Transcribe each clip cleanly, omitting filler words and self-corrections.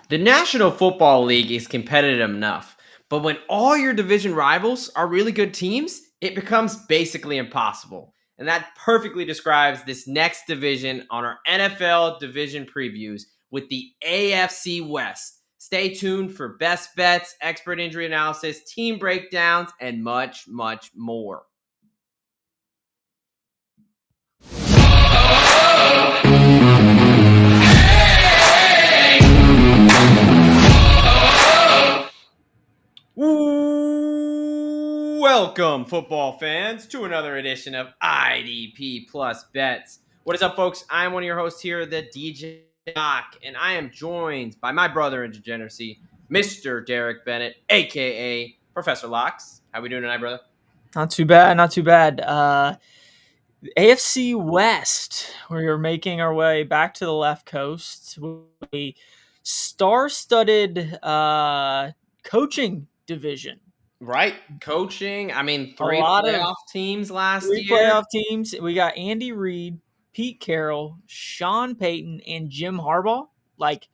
The National Football League is competitive enough, but when all your division rivals are really good teams, it becomes basically impossible. And that perfectly describes this next division on our NFL division previews with the AFC West. Stay tuned for best bets, expert injury analysis, team breakdowns, and much, much more. Welcome, football fans, to another edition of IDP Plus Bets. What is up, folks? I'm one of your hosts here, the Degen Docs, and I am joined by my brother in degeneracy, Mr. Derek Bennett, aka Professor Locks. How we doing tonight, brother? Not too bad, not too bad. AFC West, we are making our way back to the left coast with a star-studded coaching division. Right, coaching. I mean, A three lot of playoff teams last three year. playoff teams. We got Andy Reid, Pete Carroll, Sean Payton, and Jim Harbaugh. Like,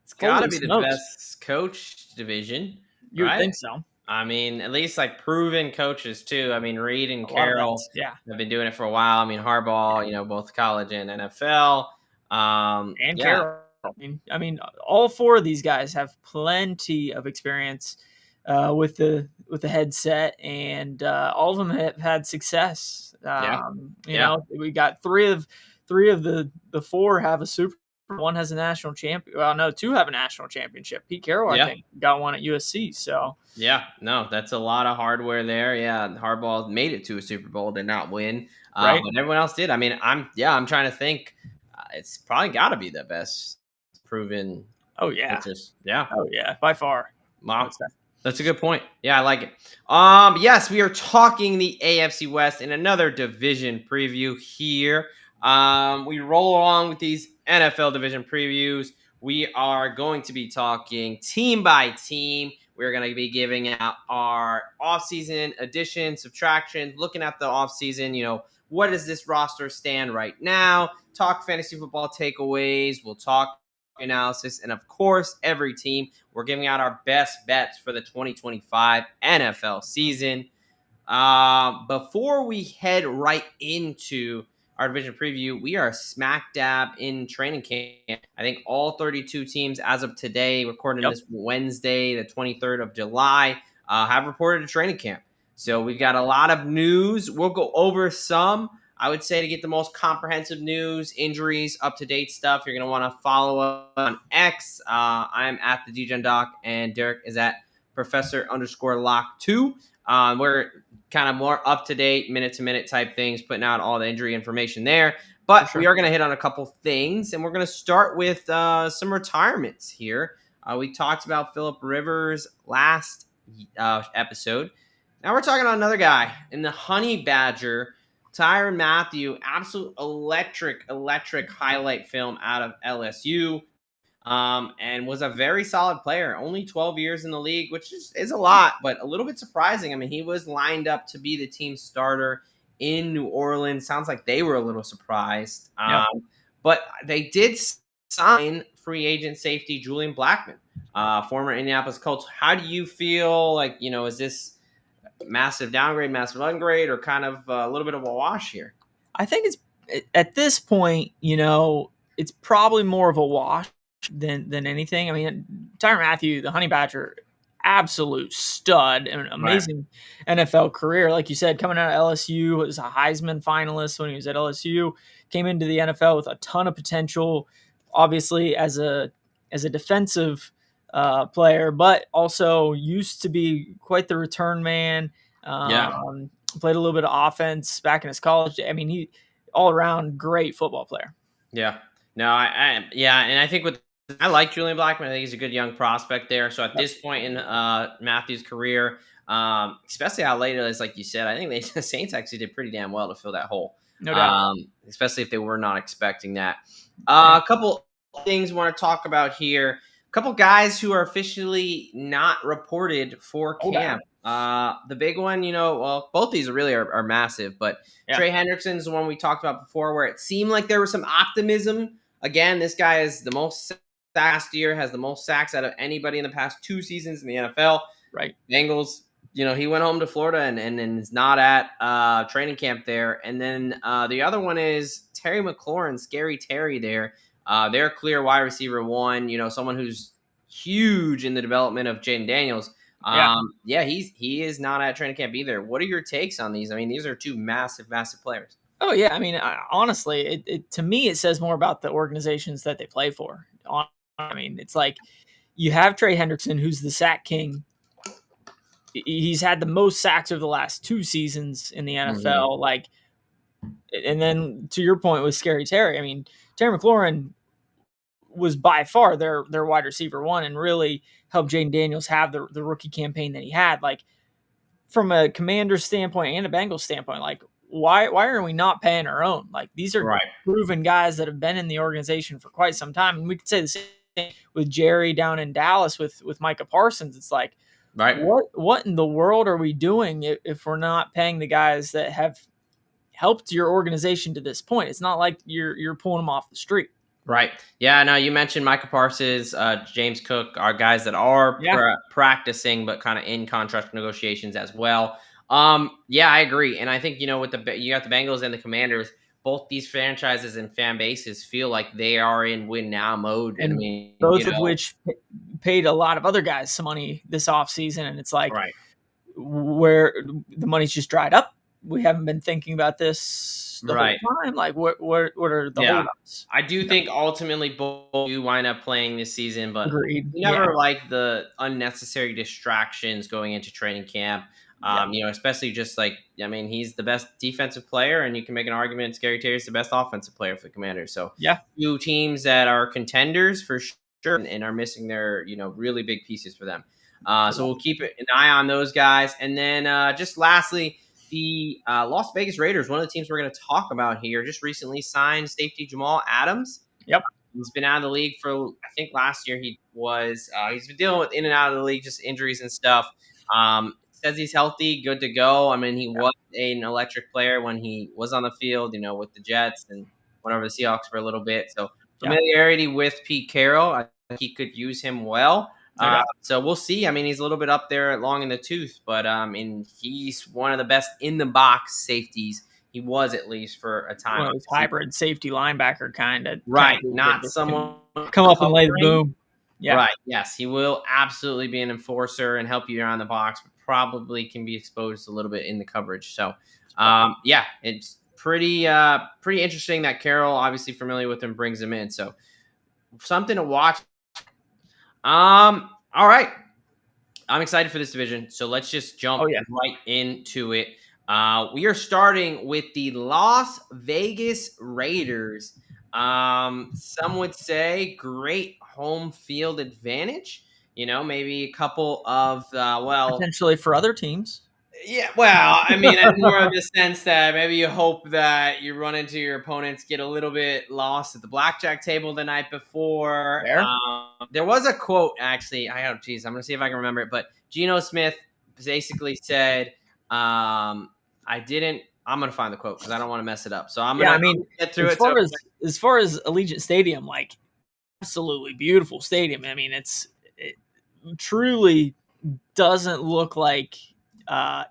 It's got to holy be the smokes. best coach division, You would right? think so. I mean, at least like proven coaches too. I mean, Reed and A lot of Carroll vets. Yeah. have been doing it for a while. I mean, Harbaugh, both college and NFL. And Yeah, Carroll. I mean, all four of these guys have plenty of experience with the headset, and all of them have had success. yeah, yeah, We got three of the four have a Super. One has a national champion. Well, no, two have a national championship. Pete Carroll, I yeah, think, got one at USC. So yeah. No, that's a lot of hardware there. Yeah, Harbaugh made it to a Super Bowl, did not win, right. but everyone else did. I mean, I'm trying to think. It's probably got to be the best proven Oh yeah. coaches. Yeah. Oh yeah. By far, I Wow. would say. That's a good point. Yeah, I like it. Yes, we are talking the AFC West in another division preview here. We roll along with these NFL division previews. We are going to be talking team by team. We're going to be giving out our offseason addition, subtraction, looking at the offseason, what does this roster stand right now? Talk fantasy football takeaways. We'll talk analysis, and of course, every team. We're giving out our best bets for the 2025 NFL season. Before we head right into our division preview, we are smack dab in training camp. I think all 32 teams, as of today, recording Yep. this Wednesday, the 23rd of July, have reported a training camp. So we've got a lot of news. We'll go over some. I would say to get the most comprehensive news, injuries, up-to-date stuff, you're going to want to follow up on X. I'm at the Degen Doc, and Derek is at Professor_Lock2. We're kind of more up-to-date, minute-to-minute type things, putting out all the injury information there. But For we sure. are going to hit on a couple things, and we're going to start with some retirements here. We talked about Phillip Rivers last episode. Now we're talking about another guy in the Honey Badger. Tyrann Mathieu, absolute electric highlight film out of LSU, and was a very solid player. Only 12 years in the league, which is a lot, but a little bit surprising. I mean, he was lined up to be the team starter in New Orleans. Sounds like they were a little surprised. Yep. But they did sign free agent safety Julian Blackmon, former Indianapolis Colts. How do you feel? Like, is this massive downgrade, massive upgrade, or kind of a little bit of a wash here? I think it's at this point, it's probably more of a wash than anything. I mean, Tyrann Mathieu, the Honey Badger, absolute stud, an Right. amazing NFL career. Like you said, coming out of LSU, was a Heisman finalist when he was at LSU. Came into the NFL with a ton of potential, obviously as a defensive player, but also used to be quite the return man. Yeah. Played a little bit of offense back in his college. I mean, he all around great football player. Yeah. No, yeah, and I think I like Julian Blackmon. I think he's a good young prospect there. So at Yep. this point in Matthew's career, especially how late it is, like you said, I think the Saints actually did pretty damn well to fill that hole. No doubt. Especially if they were not expecting that. Yeah. A couple things we want to talk about here. A couple guys who are officially not reported for Oh, that. camp. The big one, well, both these really are massive, but Yeah. Trey Hendrickson's the one we talked about before, where it seemed like there was some optimism. Again, this guy is the most last year, has the most sacks out of anybody in the past 2 seasons in the NFL. Right. Bengals, he went home to Florida and is not at training camp there. And then the other one is Terry McLaurin, Scary Terry there. They're clear wide receiver one, someone who's huge in the development of Jaden Daniels. Yeah. He is not at training camp either. What are your takes on these? I mean, these are two massive, massive players. Oh yeah, I mean, honestly, to me it says more about the organizations that they play for. I mean, it's like you have Trey Hendrickson, who's the sack king. He's had the most sacks over the last 2 seasons in the NFL. Like, and then to your point with Scary Terry, I mean, Terry McLaurin was by far their wide receiver one and really helped Jaden Daniels have the rookie campaign that he had. Like, from a Commander standpoint and a Bengals standpoint, like, why are we not paying our own? Like, these are Right. proven guys that have been in the organization for quite some time. And we could say the same thing with Jerry down in Dallas with Micah Parsons. It's like, Right. what in the world are we doing if we're not paying the guys that have helped your organization to this point? It's not like you're pulling them off the street. Right. Yeah. No, you mentioned Micah Parsons, James Cook are guys that are practicing, but kind of in contract negotiations as well. Yeah, I agree. And I think, you got the Bengals and the Commanders, both these franchises and fan bases feel like they are in win now mode. And I And mean, both of which paid a lot of other guys some money this offseason. And it's like, right. where the money's just dried up. We haven't been thinking about this the whole time. Like, what are the holdups? I do think ultimately both do wind up playing this season, but Agreed. you never like the unnecessary distractions going into training camp. Especially just he's the best defensive player, and you can make an argument Scary Terry's the best offensive player for the Commanders. So two teams that are contenders for sure and are missing their really big pieces for them. So we'll keep an eye on those guys, and then just lastly, the Las Vegas Raiders, one of the teams we're going to talk about here, just recently signed safety Jamal Adams. Yep. He's been out of the league for, I think last year he's been dealing with in and out of the league, just injuries and stuff. Says he's healthy, good to go. I mean, he was an electric player when he was on the field, with the Jets and went over the Seahawks for a little bit. So familiarity with Pete Carroll, I think he could use him well. So we'll see. I mean, he's a little bit up there long in the tooth, but and he's one of the best in the box safeties. He was at least for a time. Well, hybrid safety linebacker kind of. Right. Not someone come up and lay the boom. Yeah. Right. Yes. He will absolutely be an enforcer and help you around the box, but probably can be exposed a little bit in the coverage. So it's pretty interesting that Carroll, obviously familiar with him, brings him in. So something to watch. All right. I'm excited for this division, so let's just jump right into it. We are starting with the Las Vegas Raiders. Some would say great home field advantage. Maybe a couple of potentially for other teams. Yeah, well, I mean, it's more of the sense that maybe you hope that you run into your opponents, get a little bit lost at the blackjack table the night before. There was a quote, actually. I'm going to see if I can remember it. But Geno Smith basically said, I'm going to find the quote because I don't want to mess it up. So I'm going to get through as far as Allegiant Stadium, like, absolutely beautiful stadium. I mean, it truly doesn't look like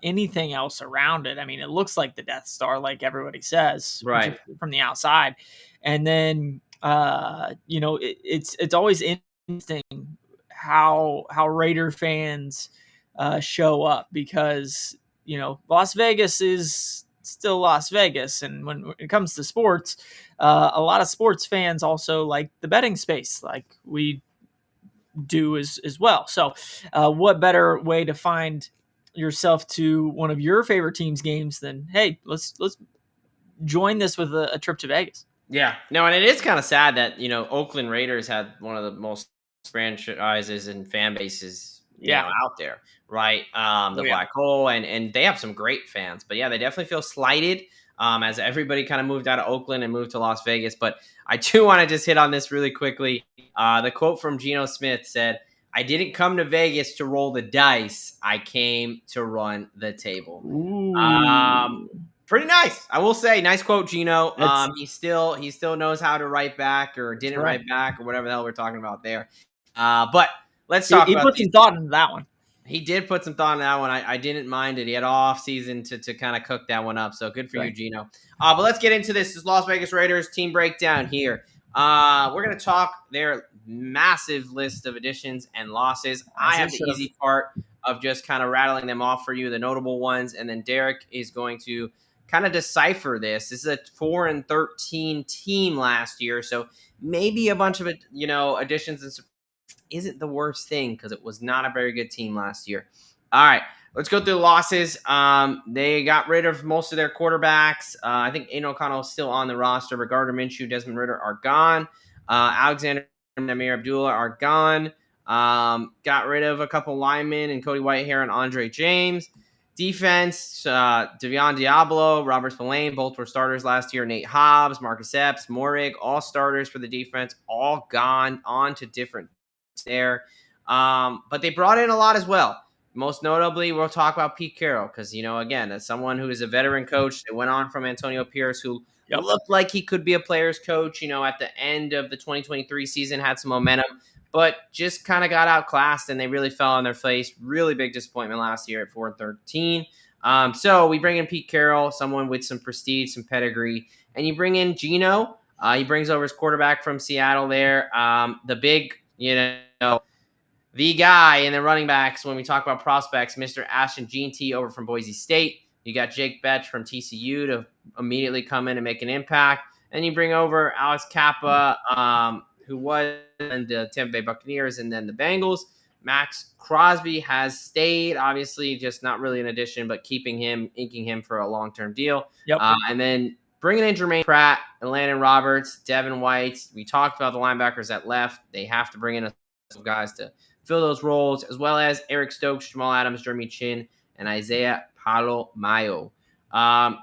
anything else around it. I mean, it looks like the Death Star, like everybody says, right, from the outside. And then it's always interesting how Raider fans show up because Las Vegas is still Las Vegas, and when it comes to sports, a lot of sports fans also like the betting space, like we do as well. So, what better way to find yourself to one of your favorite teams' games than, hey, let's join this with a trip to Vegas. Yeah, no, and it is kind of sad that Oakland Raiders had one of the most franchises and fan bases out there, right? The Black Hole, and they have some great fans, but they definitely feel slighted as everybody kind of moved out of Oakland and moved to Las Vegas. But I do want to just hit on this really quickly. The quote from Geno Smith said, "I didn't come to Vegas to roll the dice. I came to run the table." Pretty nice, I will say. Nice quote, Gino. That's He still knows how to write back, or didn't right. write back, or whatever the hell we're talking about there. But let's He, talk he about put these. some thought into that one. He did put some thought in that one. I didn't mind it. He had all off season to kind of cook that one up. So good for you, Right. Gino. But let's get into this. This Las Vegas Raiders team breakdown here. We're going to talk their massive list of additions and losses. I As they have the should have. easy part of just kind of rattling them off for you, the notable ones, and then Derek is going to kind of decipher this. This is a 4-13 team last year, so maybe a bunch of additions and isn't the worst thing, because it was not a very good team last year. All right, let's go through the losses. They got rid of most of their quarterbacks. I think Aiden O'Connell is still on the roster, but Gardner Minshew, Desmond Ridder are gone. Alexander and Amir Abdullah are gone. Got rid of a couple linemen and Cody Whitehair and Andre James. Defense, Devion Diablo, Robert Spillane, both were starters last year. Nate Hobbs, Marcus Epps, Morig, all starters for the defense, all gone on to different there. But they brought in a lot as well. Most notably, we'll talk about Pete Carroll because, again, as someone who is a veteran coach, they went on from Antonio Pierce, who Yep. looked like he could be a player's coach, at the end of the 2023 season, had some momentum, but just kind of got outclassed, and they really fell on their face. Really big disappointment last year at 4-13. So we bring in Pete Carroll, someone with some prestige, some pedigree, and you bring in Gino. He brings over his quarterback from Seattle there. The big, the guy in the running backs when we talk about prospects, Mr. Ashton Jeanty over from Boise State. You got Jake Betch from TCU to immediately come in and make an impact. And you bring over Alex Kappa, who was in the Tampa Bay Buccaneers and then the Bengals. Max Crosby has stayed, obviously, just not really an addition, but inking him for a long-term deal. Yep. And then bringing in Jermaine Pratt and Landon Roberts, Devin White. We talked about the linebackers that left. They have to bring in a guys to fill those roles, as well as Eric Stokes, Jamal Adams, Jeremy Chin, and Isaiah Palomayo.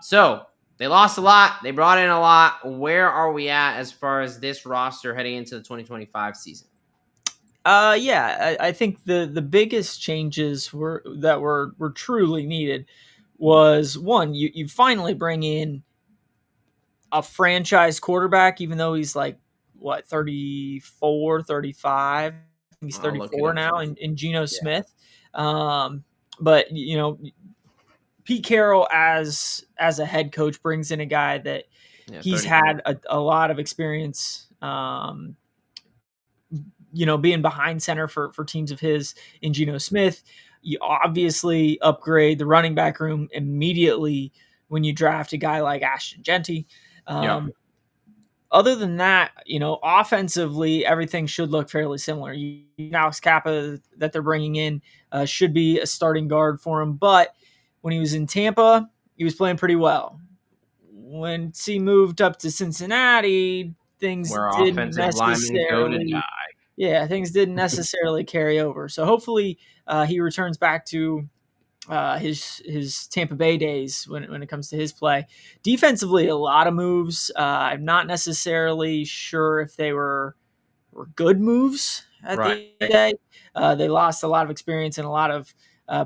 So they lost a lot. They brought in a lot. Where are we at as far as this roster heading into the 2025 season? Yeah, I think the biggest changes were truly needed was one, you finally bring in a franchise quarterback, even though he's like what 34, 35. He's I'll look it 34 up now for you. in Geno Yeah. Smith. But Pete Carroll as a head coach brings in a guy that he's 34. had a lot of experience being behind center for teams of his in Geno Smith. You obviously upgrade the running back room immediately when you draft a guy like Ashton Jeanty. Other than that, offensively, everything should look fairly similar. Alex Kappa that they're bringing in should be a starting guard for him. But when he was in Tampa, he was playing pretty well. When he moved up to Cincinnati, things Where didn't offensive linemen go to necessarily. die. Yeah, things didn't necessarily carry over. So hopefully he returns back to his Tampa Bay days when it comes to his play. Defensively, a lot of moves. I'm not necessarily sure if they were good moves at the end of the day. They lost a lot of experience and a lot of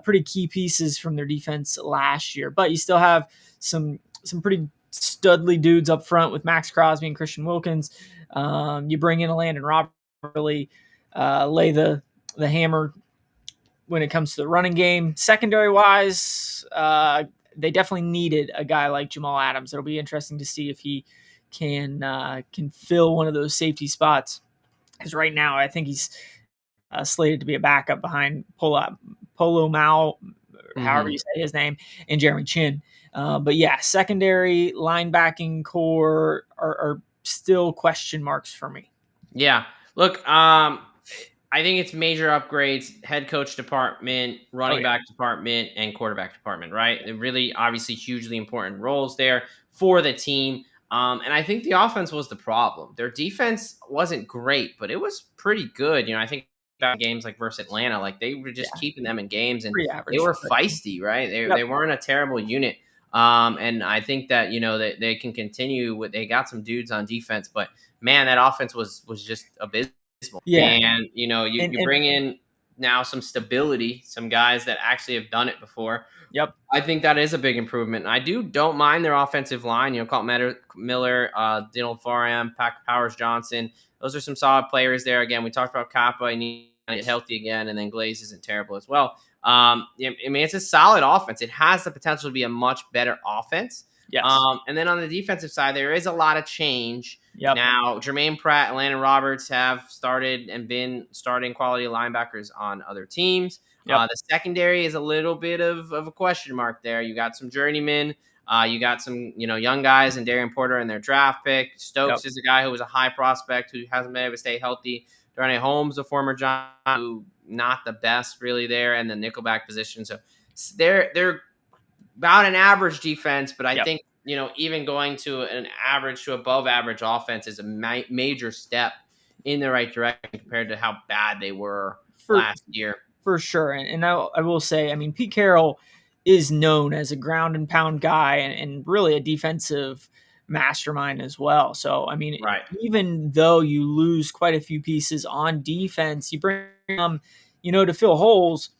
pretty key pieces from their defense last year. But you still have some pretty studly dudes up front with Max Crosby and Christian Wilkins. You bring in a Landon Roberts, really lay the hammer when it comes to the running game. Secondary wise, they definitely needed a guy like Jamal Adams. It'll be interesting to see if he can fill one of those safety spots. Because right now, I think he's slated to be a backup behind Polo Mao, however you say his name, and Jeremy Chin. But yeah, secondary linebacking core are still question marks for me. Yeah. Look, I think it's major upgrades, head coach department, running back department, and quarterback department, right? They're really obviously hugely important roles there for the team. And I think the offense was the problem. Their defense wasn't great, but it was pretty good. I think about games like versus Atlanta, like they were just keeping them in games, and Pretty average, they were feisty, right? They weren't a terrible unit. And I think that, they can continue they got some dudes on defense, but man, that offense was just abysmal. Yeah. And you bring in now some stability, some guys that actually have done it before. Yep. I think that is a big improvement. I don't mind their offensive line. Colt Miller, Dylan Foran, Powers Johnson. Those are some solid players there. Again, we talked about Kappa. I need to get healthy again, and then Glaze isn't terrible as well. I mean, it's a solid offense. It has the potential to be a much better offense. Yes. And then on the defensive side, there is a lot of change. Yep. Now, Jermaine Pratt and Landon Roberts have started and been starting quality linebackers on other teams. Yep. The secondary is a little bit of a question mark there. You got some journeymen. You got some, young guys and Darian Porter in their draft pick. Stokes Yep. is a guy who was a high prospect who hasn't been able to stay healthy. Darnay Holmes, a former John, who not the best really there, and the nickelback position. So they're about an average defense, but I Yep. think even going to an average to above average offense is a major step in the right direction compared to how bad they were last year. For sure. And I will say, I mean, Pete Carroll is known as a ground and pound guy and really a defensive mastermind as well. So, I mean, Right. even though you lose quite a few pieces on defense, you bring to fill holes.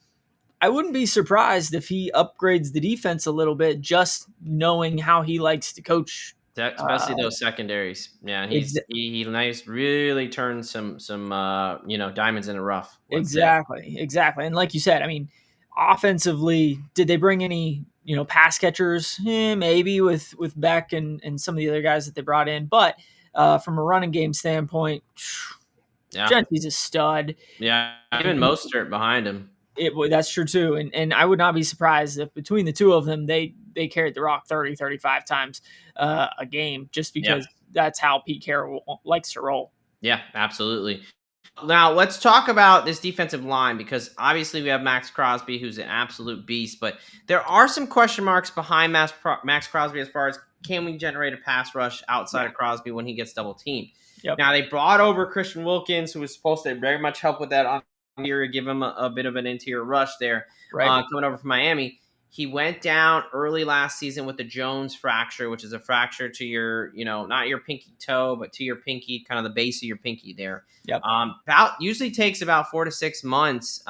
I wouldn't be surprised if he upgrades the defense a little bit, just knowing how he likes to coach. Especially those secondaries. Yeah, and he really turned some diamonds in the rough. Exactly. And like you said, I mean, offensively, did they bring any pass catchers? Maybe with Beck and some of the other guys that they brought in, but from a running game standpoint, Gentry's a stud. Yeah, even Mostert behind him. That's true too, and I would not be surprised if between the two of them they carried the rock 30, 35 times a game, just because that's how Pete Carroll likes to roll. Yeah, absolutely. Now let's talk about this defensive line, because obviously we have Max Crosby, who's an absolute beast, but there are some question marks behind Max Crosby as far as, can we generate a pass rush outside of Crosby when he gets double teamed? Yep. Now they brought over Christian Wilkins, who was supposed to very much help with that on interior, give him a bit of an interior rush there, coming over from Miami. He went down early last season with the Jones fracture, which is a fracture to your, not your pinky toe, but to your pinky, kind of the base of your pinky there. Yep. Usually takes about 4 to 6 months.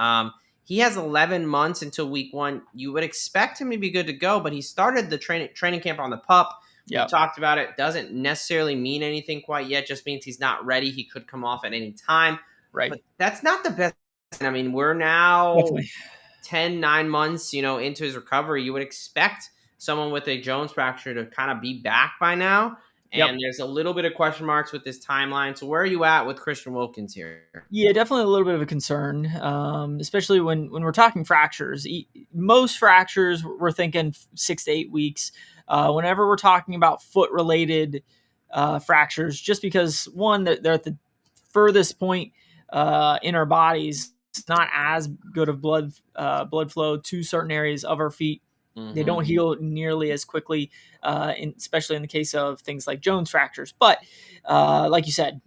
He has 11 months until week 1. You would expect him to be good to go, but he started the training camp on the pup. Yep. We talked about it. Doesn't necessarily mean anything quite yet. Just means he's not ready. He could come off at any time. Right. But that's not the best. I mean, we're now 9 months, into his recovery. You would expect someone with a Jones fracture to kind of be back by now. And there's a little bit of question marks with this timeline. So where are you at with Christian Wilkins here? Yeah, definitely a little bit of a concern, especially when we're talking fractures. Most fractures, we're thinking 6 to 8 weeks. Whenever we're talking about foot-related fractures, just because, one, they're at the furthest point in our bodies, it's not as good of blood flow to certain areas of our feet. Mm-hmm. They don't heal nearly as quickly, especially in the case of things like Jones fractures. But like you said,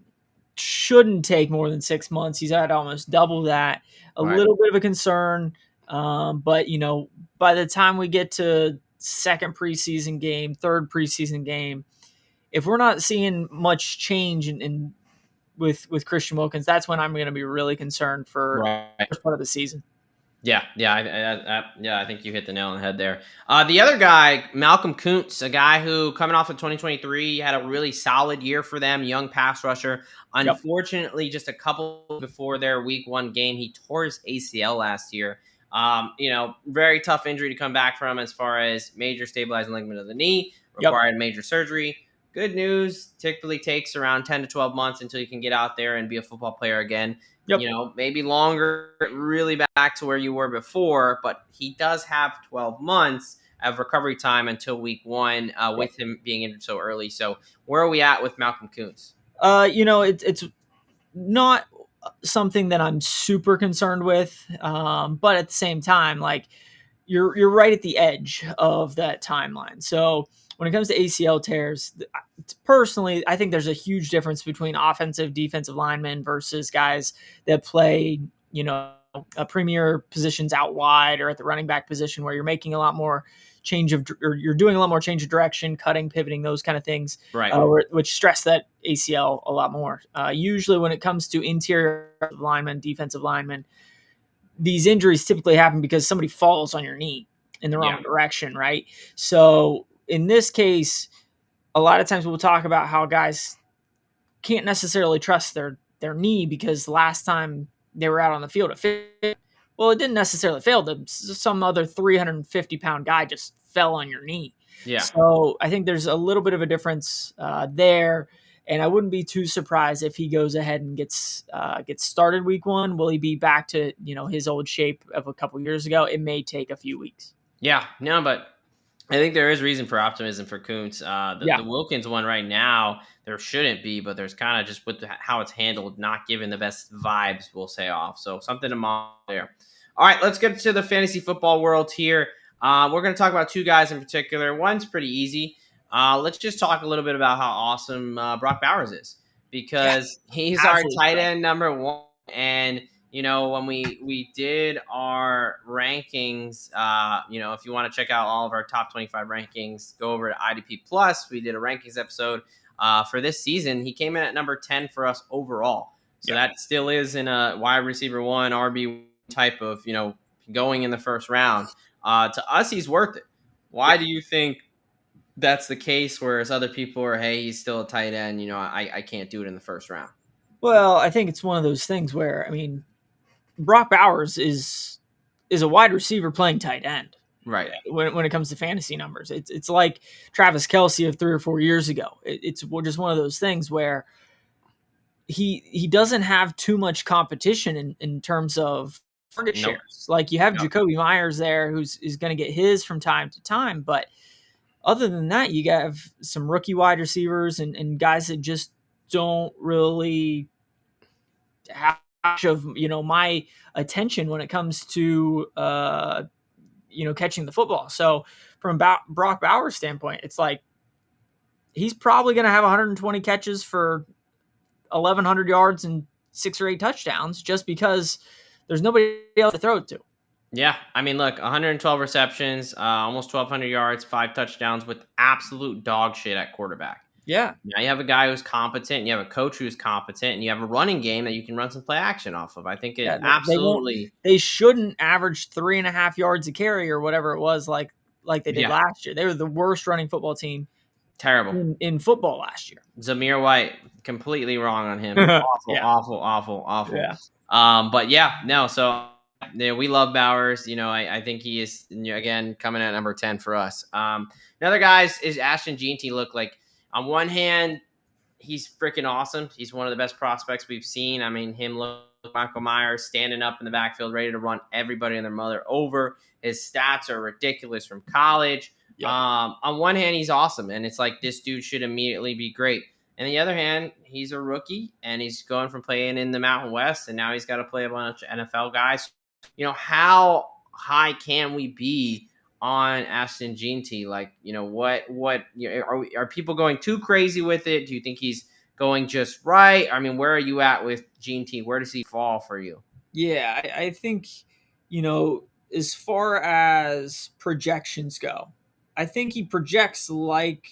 shouldn't take more than 6 months. He's had almost double that. A little bit of a concern. But, by the time we get to second preseason game, third preseason game, if we're not seeing much change with Christian Wilkins, that's when I'm going to be really concerned for the first part of the season. Yeah, I think you hit the nail on the head there. The other guy, Malcolm Kuntz, a guy who, coming off of 2023, had a really solid year for them, young pass rusher. Unfortunately, just a couple before their week 1 game, he tore his ACL last year. Very tough injury to come back from, as far as major stabilizing ligament of the knee, required major surgery. Good news, typically takes around 10 to 12 months until you can get out there and be a football player again. Maybe longer, really back to where you were before, but he does have 12 months of recovery time until week 1 with him being injured so early. So where are we at with Malcolm Kuntz? It's not something that I'm super concerned with, but at the same time, like, you're right at the edge of that timeline. So when it comes to ACL tears, personally, I think there's a huge difference between offensive, defensive linemen versus guys that play, premier positions out wide or at the running back position, where you're making a lot more you're doing a lot more change of direction, cutting, pivoting, those kind of things, which stress that ACL a lot more. Usually when it comes to interior linemen, defensive linemen, these injuries typically happen because somebody falls on your knee in the Yeah. wrong direction, right? So in this case, a lot of times we'll talk about how guys can't necessarily trust their knee because last time they were out on the field it failed. Well, it didn't necessarily fail them. Some other 350-pound guy just fell on your knee. Yeah. So I think there's a little bit of a difference there, and I wouldn't be too surprised if he goes ahead and gets started week 1. Will he be back to his old shape of a couple years ago? It may take a few weeks. Yeah. No, but I think there is reason for optimism for Kuntz. The Yeah. Wilkins one right now, there shouldn't be, but there's kind of just with how it's handled, not giving the best vibes, we'll say off. So something to monitor there. All right, let's get to the fantasy football world here. We're going to talk about two guys in particular. One's pretty easy. Let's just talk a little bit about how awesome Brock Bowers is Yeah. because he's our Absolutely. tight end number one. And when we did our rankings, if you want to check out all of our top 25 rankings, go over to IDP Plus. We did a rankings episode for this season. He came in at number 10 for us overall. So that still is in a wide receiver one, RB type of, going in the first round. To us, he's worth it. Why do you think that's the case? Whereas other people are, hey, he's still a tight end. I can't do it in the first round. Well, I think it's one of those things where, Brock Bowers is a wide receiver playing tight end. Right. When it comes to fantasy numbers, it's like Travis Kelce of 3 or 4 years ago. It's just one of those things where he doesn't have too much competition in terms of target Nope. shares. Like you have Nope. Jacoby Myers there, who's going to get his from time to time, but other than that, you have some rookie wide receivers and guys that just don't really have much of my attention when it comes to catching the football. So from Brock Bowers' standpoint, it's like he's probably going to have 120 catches for 1,100 yards and 6 or 8 touchdowns just because there's nobody else to throw it to. Yeah, I mean, look, 112 receptions, almost 1,200 yards, 5 touchdowns with absolute dog shit at quarterback. Yeah. Now you have a guy who's competent, and you have a coach who's competent, and you have a running game that you can run some play action off of. I think it Yeah, they won't. absolutely. They shouldn't average 3.5 yards a carry or whatever it was like they did Yeah, last year. They were the worst running football team terrible. in football last year. Zamir White, completely wrong on him. Awful, Yeah. awful, awful, awful. Yeah. But yeah, no. So we love Bowers. I think he is again coming at number 10 for us. Another guys is Ashton Jeanty. Look like on one hand, he's freaking awesome. He's one of the best prospects we've seen. I mean, him look Michael Myers standing up in the backfield, ready to run everybody and their mother over. His stats are ridiculous from college. Yep. On one hand, he's awesome, and it's like this dude should immediately be great. And the other hand, he's a rookie, and he's going from playing in the Mountain West, and now he's got to play a bunch of NFL guys. How high can we be on Ashton Jeanty? Like, are people going too crazy with it? Do you think he's going just right? I mean, where are you at with Jeanty? Where does he fall for you? Yeah, I think, as far as projections go, I think he projects like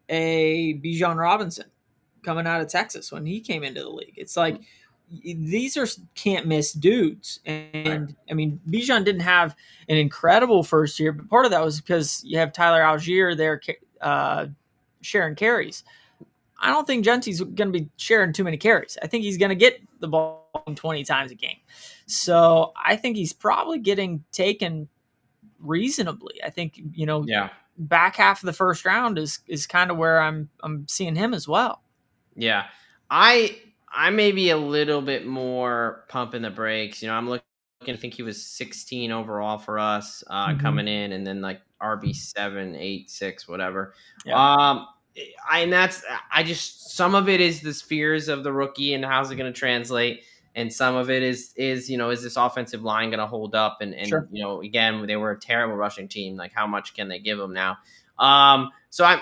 a Bijan Robinson coming out of Texas when he came into the league. It's like these are can't miss dudes. And I mean, Bijan didn't have an incredible first year, but part of that was because you have Tyler Algier there sharing carries. I don't think Gentry's going to be sharing too many carries. I think he's going to get the ball 20 times a game. So I think he's probably getting taken reasonably. I think, back half of the first round is kind of where I'm seeing him as well. Yeah. I may be a little bit more pumping the brakes. I'm looking, I think he was 16 overall for us coming in, and then like RB 7, 8, 6, whatever. Yeah. I just, some of it is the fears of the rookie and how's it going to translate, and some of it is is this offensive line going to hold up? And Sure. Again, they were a terrible rushing team. Like, how much can they give them now? So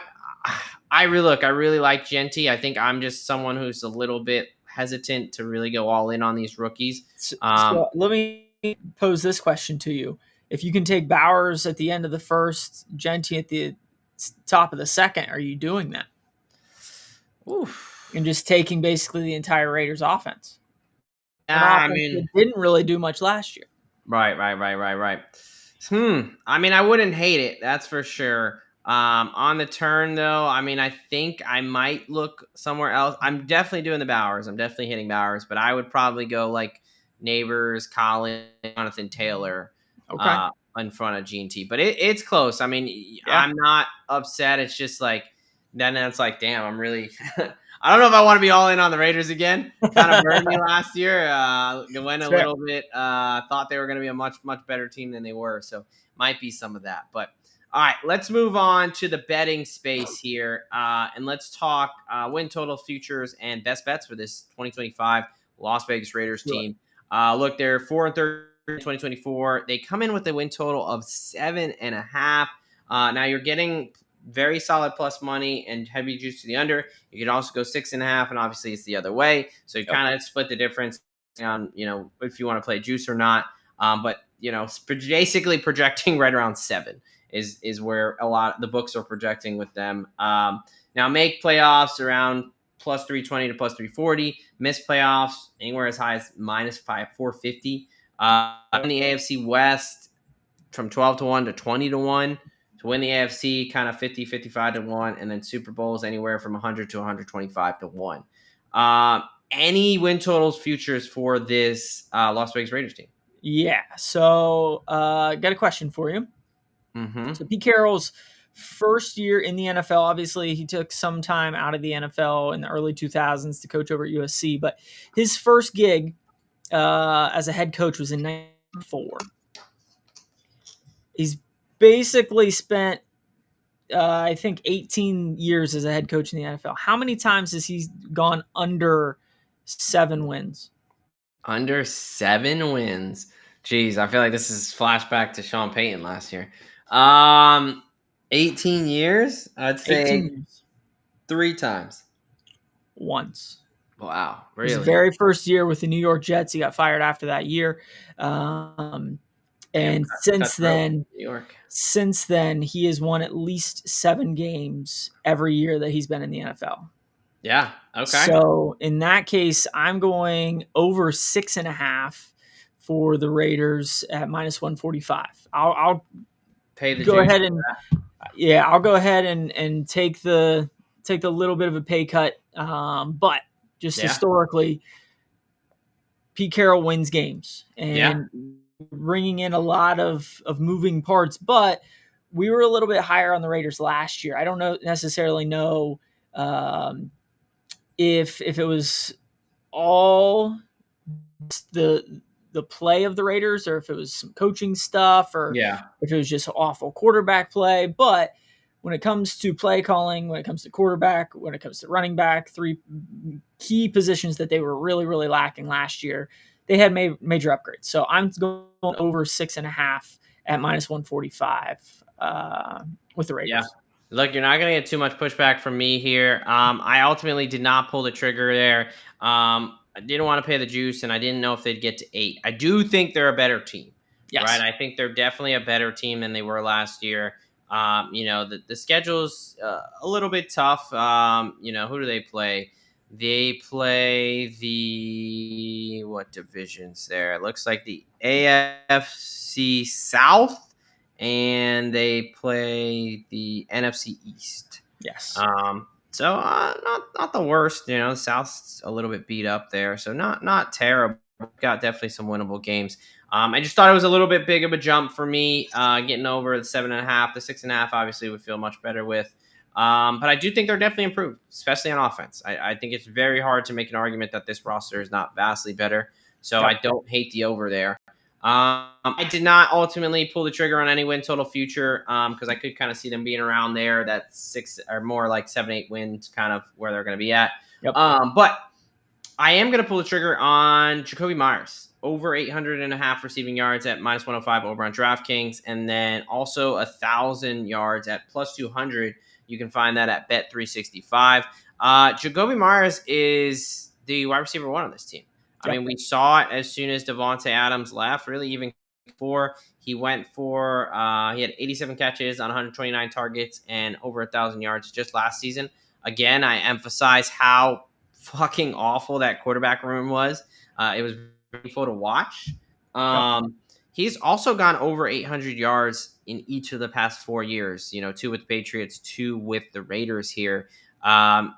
I really like Genty. I think I'm just someone who's a little bit hesitant to really go all in on these rookies. So let me pose this question to you: if you can take Bowers at the end of the first, Genty at the top of the second, are you doing that? Oof. And just taking basically the entire Raiders offense? an I offense that mean, didn't really do much last year. right. I mean, I wouldn't hate it. That's for sure. On the turn though, I mean, I think I might look somewhere else. I'm definitely doing the Bowers. I'm definitely hitting Bowers, but I would probably go like Neighbors, Collins, Jonathan Taylor, Okay. uh, in front of G&T. But it's close. I mean, Yeah. I'm not upset. It's just like then it's like, damn, I'm really. I don't know if I want to be all in on the Raiders again. Kind of burned me last year. Went a It's fair. little bit. Thought they were going to be a much better team than they were. So might be some of that. But all right, let's move on to the betting space here, and let's talk win total, futures, and best bets for this 2025 Las Vegas Raiders Do it. team. Look, they're 4-3 in 2024. They come in with a win total of 7.5. Now you're getting very solid plus money and heavy juice to the under. You could also go 6.5, and obviously it's the other way. So you Yep. kind of split the difference on if you want to play juice or not. But basically projecting right around 7 is where a lot of the books are projecting with them. Now make playoffs around plus 320 to plus 340. Miss playoffs anywhere as high as minus 450. In the AFC West, from 12 to 1 to 20 to 1 to win the AFC, kind of 50-55 to 1, and then Super Bowls anywhere from 100 to 125 to 1. Any win totals futures for this Las Vegas Raiders team? Yeah. So, got a question for you. Mm-hmm. So, Pete Carroll's first year in the NFL, obviously, he took some time out of the NFL in the early 2000s to coach over at USC, but his first gig as a head coach was in 94. He's basically spent, I think, 18 years as a head coach in the NFL. How many times has he gone under 7 wins? Under 7 wins. Jeez, I feel like this is flashback to Sean Payton last year. 18 years? I'd 18 say years. 3 times. Once. Wow, His really? very first year with the New York Jets. He got fired after that year. Damn, And since cutthroat then, New York. he has won at least 7 games every year that he's been in the NFL. Yeah, okay. So in that case, I'm going over 6.5 for the Raiders at minus 145. I'll Pay the go juice. ahead and I'll go ahead and take the little bit of a pay cut. But just Yeah, historically, Pete Carroll wins games yeah, and bringing in a lot of moving parts. But we were a little bit higher on the Raiders last year. I don't necessarily know if it was all the play of the Raiders or if it was some coaching stuff or yeah, if it was just awful quarterback play. But when it comes to play calling, when it comes to quarterback, when it comes to running back, 3 key positions that they were really, really lacking last year, they had major upgrades. So I'm going over 6.5 at minus 145 with the yeah. Raiders. Look, you're not going to get too much pushback from me here. I ultimately did not pull the trigger there. I didn't want to pay the juice, and I didn't know if they'd get to 8. I do think they're a better team, right? Yes. I think they're definitely a better team than they were last year. The schedule's a little bit tough. Who do they play? They play what divisions there? It looks like the AFC South, and they play the NFC East. Yes. So not the worst. The South's a little bit beat up there, so not terrible. Got definitely some winnable games. I just thought it was a little bit big of a jump for me, getting over the 7.5. The 6.5 obviously would feel much better with. But I do think they're definitely improved, especially on offense. I think it's very hard to make an argument that this roster is not vastly better. So Yep. I don't hate the over there. I did not ultimately pull the trigger on any win total future because I could kind of see them being around there. That 6 or more like 7-8 wins, kind of where they're going to be at. Yep. But I am going to pull the trigger on Jacoby Myers over 800.5 receiving yards at minus 105 over on DraftKings, and then also 1,000 yards at plus 200. You can find that at Bet 365. Jacoby Myers is the wide receiver 1 on this team. I Yep. mean, we saw it as soon as Devontae Adams left. Really, even before he went for, he had 87 catches on 129 targets and over 1,000 yards just last season. Again, I emphasize how fucking awful that quarterback room was. It was painful to watch. Yep. He's also gone over 800 yards in each of the past 4 years. 2 with the Patriots, 2 with the Raiders here.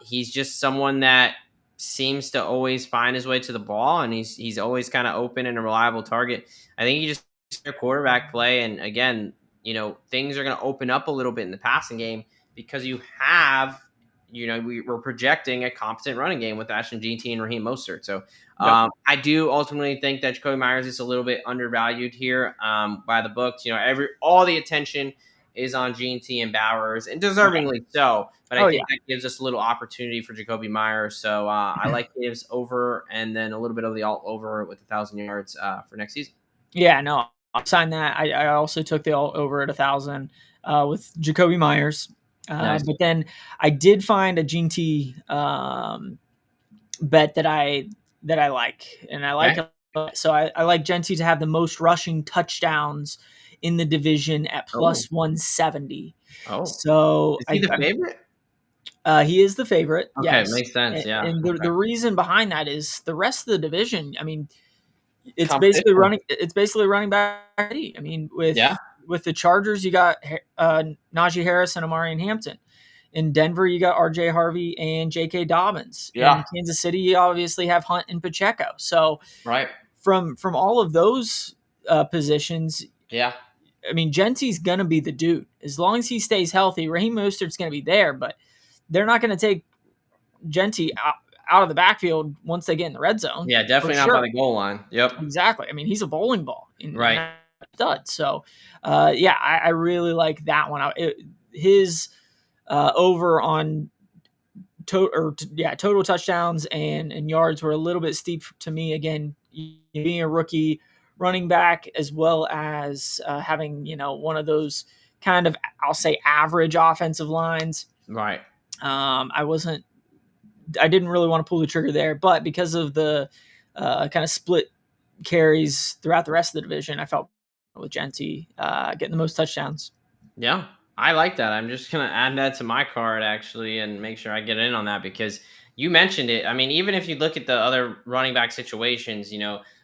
He's just someone that seems to always find his way to the ball, and he's always kind of open and a reliable target. I think he just their quarterback play, and again, things are going to open up a little bit in the passing game because you have, we're projecting a competent running game with Ashton Jeanty and Raheem Mostert. So Yep. I do ultimately think that Jacoby Myers is a little bit undervalued here by the books. All the attention is on Jeanty and Bowers, and deservingly so. But I Oh, think yeah. that gives us a little opportunity for Jacoby Myers. So I like his over, and then a little bit of the alt over with 1,000 yards for next season. Yeah, no, I'll sign that. I also took the all over at 1,000 with Jacoby Myers. Nice. But then I did find a Gene T bet that I like, and I like Okay. it. So I like Genti to have the most rushing touchdowns in the division at Oh, plus 170. oh, So is he the favorite? he is the favorite, Okay, yes. makes sense. Yeah. And Okay. the reason behind that is the rest of the division. I mean, it's basically Competition. running back. I mean, Yeah. with the Chargers, you got Najee Harris and Amari Hampton. In Denver, you got R.J. Harvey and J.K. Dobbins. Yeah. In Kansas City, you obviously have Hunt and Pacheco. So Right. from all of those positions, Yeah. I mean, Genti's gonna be the dude as long as he stays healthy. Raheem Mostert's gonna be there, but they're not gonna take Genti out of the backfield once they get in the red zone. Yeah. For Definitely not by sure. the goal line. Yep. Exactly. I mean, he's a bowling ball Right. a stud. So, yeah, I really like that one. His over on total touchdowns and yards were a little bit steep to me. Again, being a rookie running back, as well as having one of those kind of, I'll say, average offensive lines. Right. I didn't really want to pull the trigger there, but because of the kind of split carries throughout the rest of the division, I felt with Genti getting the most touchdowns. Yeah. I like that. I'm just gonna add that to my card actually, and make sure I get in on that because you mentioned it. I mean, even if you look at the other running back situations,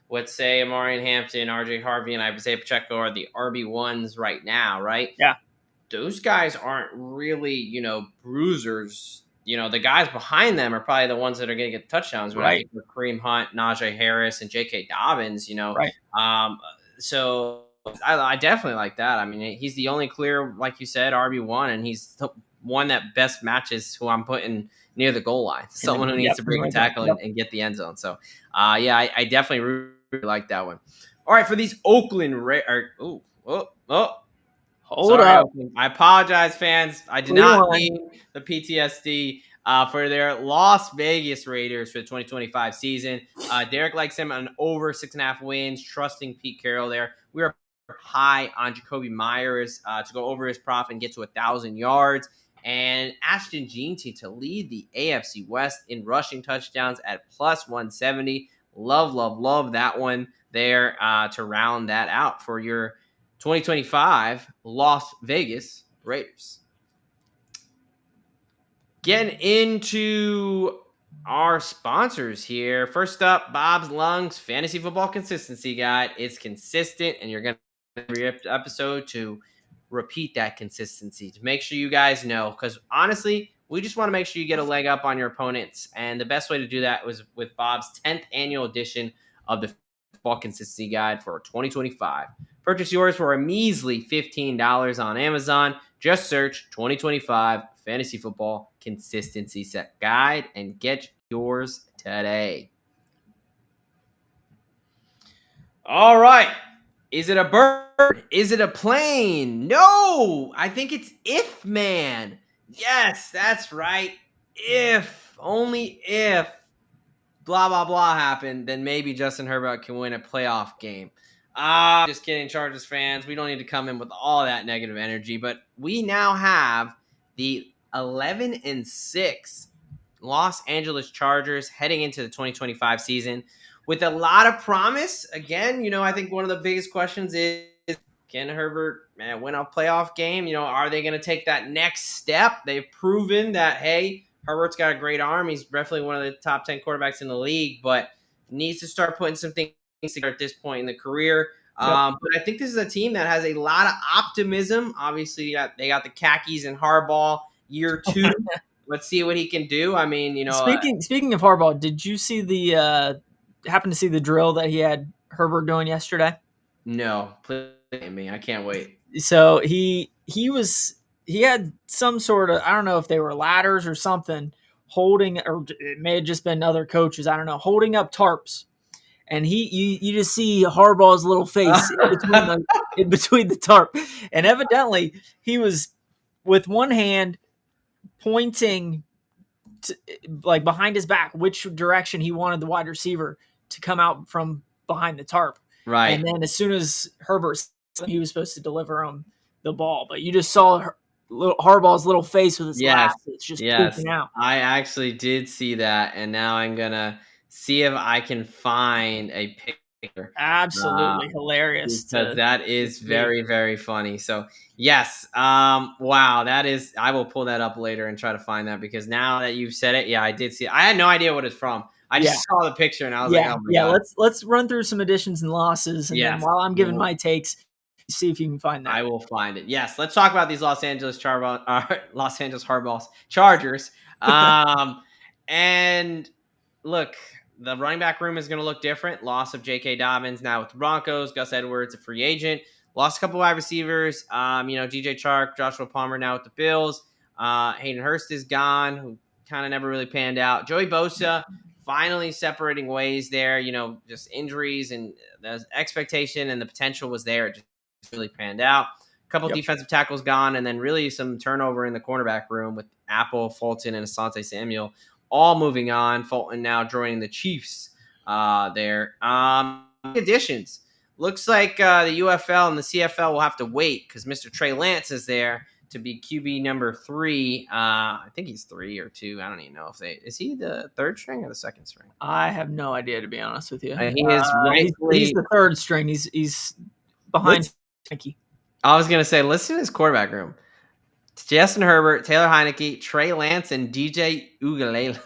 let's say Amari Hampton, RJ Harvey, and Isaiah Pacheco are the RB1s right now, right? Yeah. Those guys aren't really, bruisers. The guys behind them are probably the ones that are going to get touchdowns. When I Right. think of Kareem Hunt, Najee Harris, and J.K. Dobbins, Right. So I definitely like that. I mean, he's the only clear, like you said, RB1, and he's the one that best matches who I'm putting near the goal line. Someone who needs to In the break a red zone. tackle Yep. and get the end zone. So, yeah, I definitely really like that one. All right, for these Oakland Hold Sorry, up. Oakland. I apologize, fans. I did not Rewind. mean the PTSD for their Las Vegas Raiders for the 2025 season. Derek likes him on over 6.5 wins, trusting Pete Carroll there. We are high on Jacoby Myers to go over his prop and get to 1,000 yards. And Ashton Jeanty to lead the AFC West in rushing touchdowns at plus 170. Love that one there to round that out for your 2025 Las Vegas Raiders. Getting into our sponsors here. First up, Bob's Lungs Fantasy Football Consistency Guide. It's consistent, and you're going to every episode to repeat that consistency to make sure you guys know. Because honestly, we just want to make sure you get a leg up on your opponents, and the best way to do that was with Bob's 10th annual edition of the Football Consistency Guide for 2025. Purchase yours for a measly $15 on Amazon. Just search 2025 Fantasy Football Consistency Set Guide and get yours today. All right. Is it a bird? Is it a plane? No, I think it's if man. Yes, that's right. If, only if blah blah blah happened, then maybe Justin Herbert can win a playoff game. Just kidding, Chargers fans. We don't need to come in with all that negative energy, but we now have the 11-6 Los Angeles Chargers heading into the 2025 season with a lot of promise. Again, I think one of the biggest questions is, can Herbert win a playoff game? Are they going to take that next step? They've proven that, hey, Herbert's got a great arm. He's definitely one of the top 10 quarterbacks in the league, but needs to start putting some things at this point in the career. Yep. But I think this is a team that has a lot of optimism. Obviously, they got the khakis and Harbaugh year 2. Let's see what he can do. I mean, Speaking of Harbaugh, did you see happen to see the drill that he had Herbert doing yesterday? no, please me. I can't wait. So he had some sort of, I don't know if they were ladders or something, holding, or it may have just been other coaches, I don't know, holding up tarps. And you just see Harbaugh's little face in between the tarp. And evidently he was with one hand pointing to, like behind his back, which direction he wanted the wide receiver to come out from behind the tarp. Right. And then as soon as Herbert, he was supposed to deliver him the ball, but you just saw Harbaugh's little face with his Yes. it's just Yes. pooping out. I actually did see that, and now I'm gonna see if I can find a picture. Absolutely hilarious Because to that is see. very, very funny. So yes, wow, that is. I will pull that up later and try to find that, because now that you've said it, yeah, I did see it. I had no idea what it's from. I Yeah. just saw the picture and I was like, oh my god. Let's run through some additions and losses, and then Yes, while I'm giving my takes, see if you can find that. I will find it. Yes, let's talk about these Los Angeles Harbaughs Chargers. And look, the running back room is going to look different. Loss of J.K. Dobbins now with the Broncos. Gus Edwards, a free agent. Lost a couple wide receivers. DJ Chark, Joshua Palmer now with the Bills. Hayden Hurst is gone, who kind of never really panned out. Joey Bosa finally separating ways there. Just injuries, and the expectation and the potential was there. It just really panned out. A couple defensive tackles gone, and then really some turnover in the cornerback room with Apple, Fulton, and Asante Samuel all moving on. Fulton now joining the Chiefs there. Additions. Looks like the UFL and the CFL will have to wait because Mr. Trey Lance is there to be QB number 3. I think he's 3 or 2. I don't even know is he the third string or the second string? I have no idea, to be honest with you. He is rightfully. He's the third string. He's behind Heineke. I was gonna say, listen to his quarterback room. Justin Herbert, Taylor Heineke, Trey Lance, and DJ Ugalele.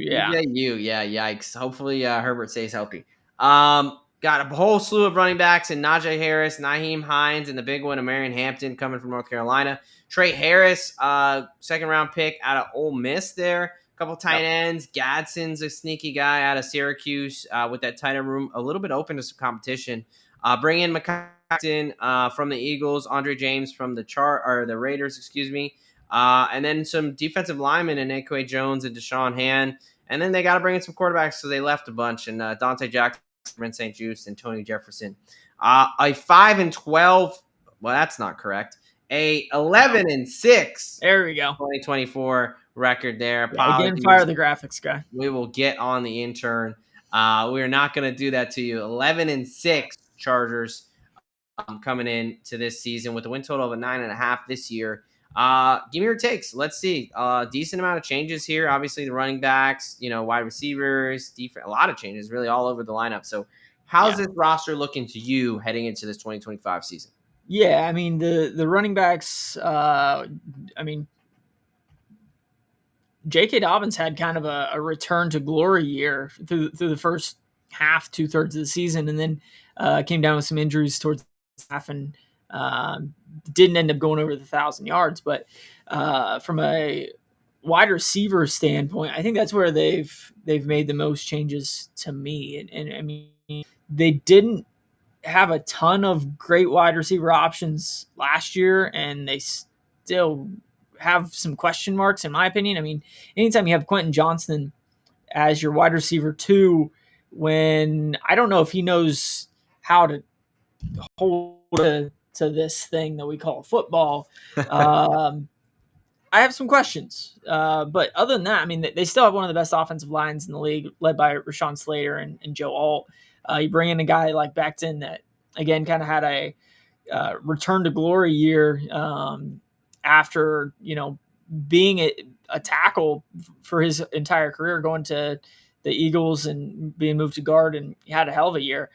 Yeah. Yeah, yikes. Hopefully Herbert stays healthy. Got a whole slew of running backs in Najee Harris, Naheem Hines, and the big one, Marion Hampton, coming from North Carolina. Trey Harris, second-round pick out of Ole Miss there. A couple tight ends. Gadsden's a sneaky guy out of Syracuse with that tight end room a little bit open to some competition. Bring in McCaffrey from the Eagles, Andre James from the Raiders, excuse me. And then some defensive linemen in Akwe Jones and Deshaun Hand. And then they got to bring in some quarterbacks, so they left a bunch. And Dante Jackson, Brent St. Juste, and Tony Jefferson. A 5-12. Well, that's not correct. A 11-6. There we go. 2024 record there. Yeah, again, fire the graphics guy. We will get on the intern. We are not going to do that to you. 11-6 Chargers coming in to this season with a win total of 9.5 this year. Give me your takes. Let's see. Decent amount of changes here. Obviously, the running backs, wide receivers, defense, a lot of changes really all over the lineup. So how's this roster looking to you heading into this 2025 season? Yeah, I mean, the running backs, J.K. Dobbins had kind of a return to glory year through the first half, 2/3 of the season, and then came down with some injuries towards the half, and didn't end up going over the 1,000 yards. But from a wide receiver standpoint, I think that's where they've made the most changes to me. And I mean, they didn't have a ton of great wide receiver options last year, and they still have some question marks, in my opinion. I mean, anytime you have Quentin Johnston as your wide receiver 2, when I don't know if he knows how to hold to this thing that we call football, I have some questions. But other than that, I mean, they still have one of the best offensive lines in the league, led by Rashawn Slater and Joe Alt. You bring in a guy like Becton that, again, kind of had a return to glory year after, being a tackle for his entire career, going to the Eagles and being moved to guard, and he had a hell of a year.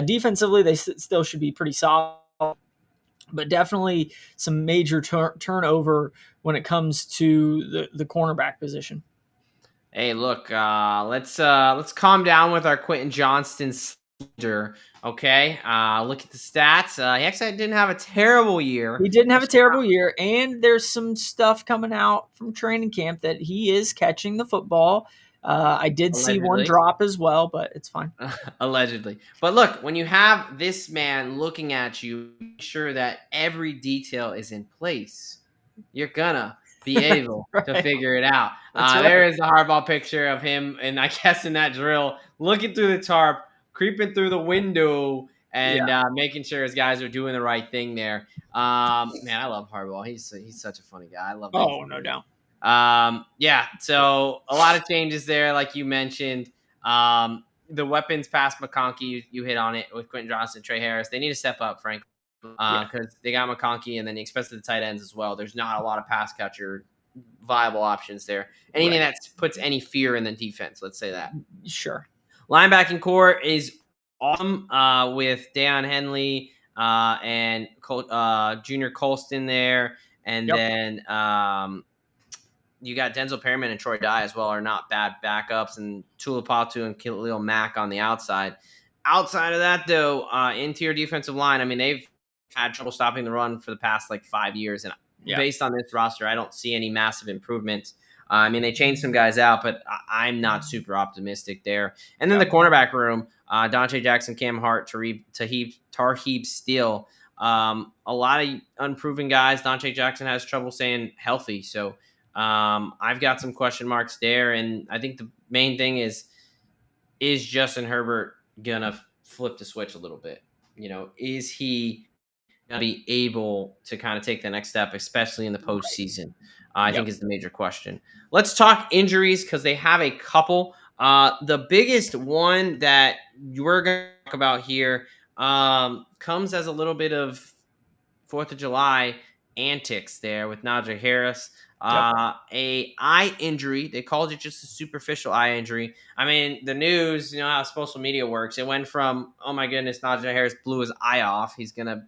Defensively, they still should be pretty solid, but definitely some major turnover when it comes to the cornerback position. Hey, look, let's calm down with our Quentin Johnston slander, okay? Look at the stats. He actually didn't have a terrible year. He didn't have a terrible year, and there's some stuff coming out from training camp that he is catching the football. I did see one Allegedly. drop as well, but it's fine. Allegedly. But look, when you have this man looking at you, make sure that every detail is in place. You're gonna be able to Right. figure it out. That's right. There is a hardball picture of him, and I guess in that drill, looking through the tarp, creeping through the window, and Yeah. making sure his guys are doing the right thing there. Man, I love hardball. He's such a funny guy. I love that he's Oh, no doing it. doubt. Yeah, so a lot of changes there, like you mentioned. The weapons past McConkey, you hit on it with Quentin Johnson, Trey Harris. They need to step up, frankly, Yeah. because they got McConkey and then especially the tight ends as well. There's not a lot of pass catcher viable options there. Anything Right. that puts any fear in the defense, let's say that. Sure. Linebacking core is awesome with Deion Henley and Junior Colston there. And Yep. then you got Denzel Perryman and Troy Dye as well are not bad backups, and Tulapatu and Khalil Mack on the outside. Outside of that, though, interior defensive line, I mean, they've had trouble stopping the run for the past like 5 years, and Yeah. based on this roster, I don't see any massive improvements. I mean, they changed some guys out, but I'm not super optimistic there. And then the Yep. cornerback room, Dante Jackson, Cam Hart, Tarheeb Steele, a lot of unproven guys. Dante Jackson has trouble staying healthy, so I've got some question marks there, and I think the main thing is Justin Herbert gonna flip the switch a little bit? Is he gonna be able to kind of take the next step, especially in the Right. postseason? I Yep. think is the major question. Let's talk injuries because they have a couple. The biggest one that we're gonna talk about here comes as a little bit of Fourth of July antics there with Najee Harris. Yep. A eye injury. They called it just a superficial eye injury. I mean, the news, you know how social media works. It went from, oh my goodness, Najee Harris blew his eye off. He's gonna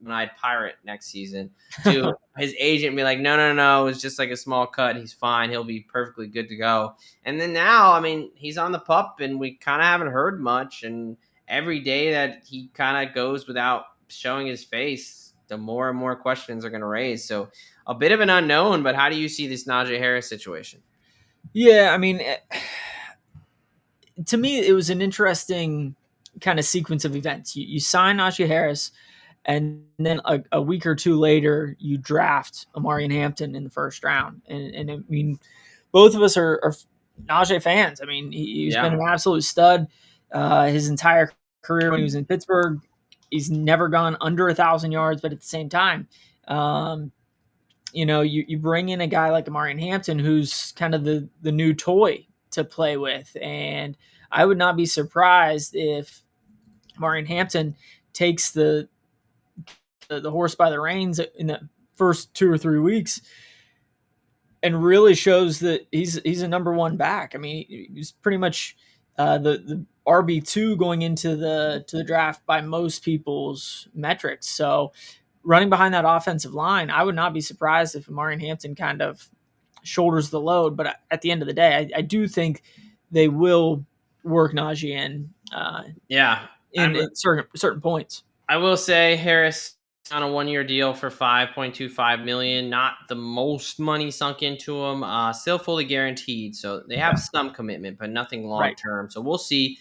one-eyed pirate next season. To his agent be like, no, no, no, it's just like a small cut. He's fine. He'll be perfectly good to go. And then now, I mean, he's on the pup, and we kind of haven't heard much. And every day that he kind of goes without showing his face, the more and more questions are going to raise. So a bit of an unknown, but how do you see this Najee Harris situation? Yeah. I mean, to me, it was an interesting kind of sequence of events. You sign Najee Harris, and then a week or two later, you draft Amarian Hampton in the first round. And I mean, both of us are Najee fans. I mean, he's been Yeah. an absolute stud his entire career when he was in Pittsburgh. He's never gone under 1,000 yards, but at the same time, um, you bring in a guy like Amarian Hampton, who's kind of the new toy to play with, and I would not be surprised if Amarian Hampton takes the horse by the reins in the first 2 or 3 weeks and really shows that he's a number one back. I mean, he's pretty much the RB2 going into the draft by most people's metrics. So running behind that offensive line, I would not be surprised if Amarian Hampton kind of shoulders the load. But at the end of the day, I do think they will work Najee Yeah. in certain points. I will say Harris on a 1 year deal for 5.25 million. Not the most money sunk into him. Still fully guaranteed, so they have Yeah. some commitment, but nothing long Right. term. So we'll see.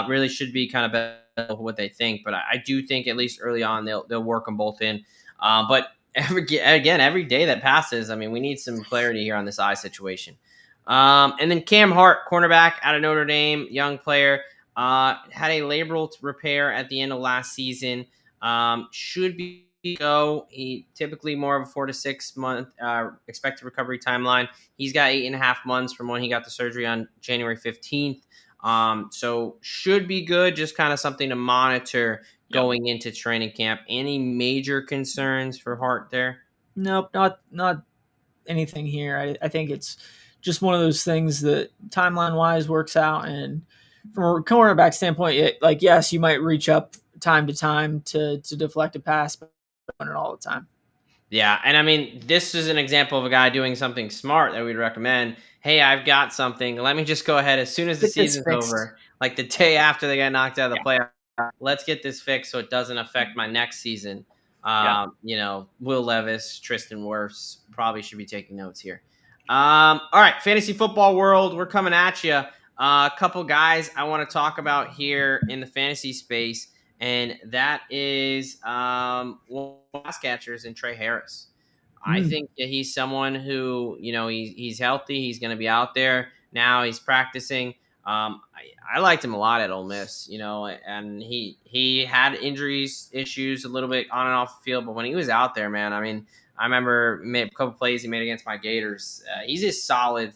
Really should be kind of better what they think, but I do think at least early on they'll work them both in. But every day that passes, I mean, we need some clarity here on this eye situation. And then Cam Hart, cornerback out of Notre Dame, young player. Had a labral repair at the end of last season. Should be go. He typically more of a 4 to 6 month expected recovery timeline. He's got 8.5 months from when he got the surgery on January 15th. So should be good. Just kind of something to monitor Yep. going into training camp. Any major concerns for Hart there? Nope. Not anything here. I think it's just one of those things that timeline wise works out. And from a cornerback standpoint, like, you might reach up time to time to deflect a pass, but not all the time. Yeah, and I mean, this is an example of a guy doing something smart that we'd recommend. Hey, I've got something. Let me just go ahead as soon as the Get this season's fixed. over, like the day after they get knocked out of Yeah. the playoff. Let's get this fixed so it doesn't affect my next season. Yeah. Will Levis, Tristan Wirfs probably should be taking notes here. All right, fantasy football world, we're coming at you. A couple guys I want to talk about here in the fantasy space, and that is one of the pass catchers in Trey Harris. I Mm. think that he's someone who, he's healthy. He's going to be out there now. He's practicing. I liked him a lot at Ole Miss, and he had injuries issues a little bit on and off the field, but when he was out there, man, I mean, I remember a couple plays he made against my Gators. He's a solid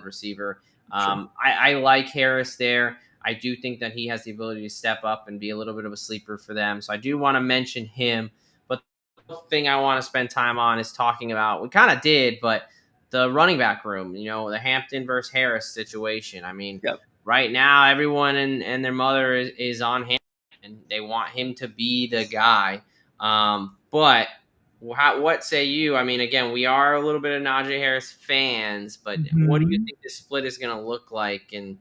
receiver. Sure. I like Harris there. I do think that he has the ability to step up and be a little bit of a sleeper for them. So I do want to mention him. But the thing I want to spend time on is talking about, we kind of did, but the running back room, the Hampton versus Harris situation. I mean, Yep. right now, everyone and their mother is on him, and they want him to be the guy. But what say you? I mean, again, we are a little bit of Najee Harris fans, but what do you Mhm. think the split is going to look like? And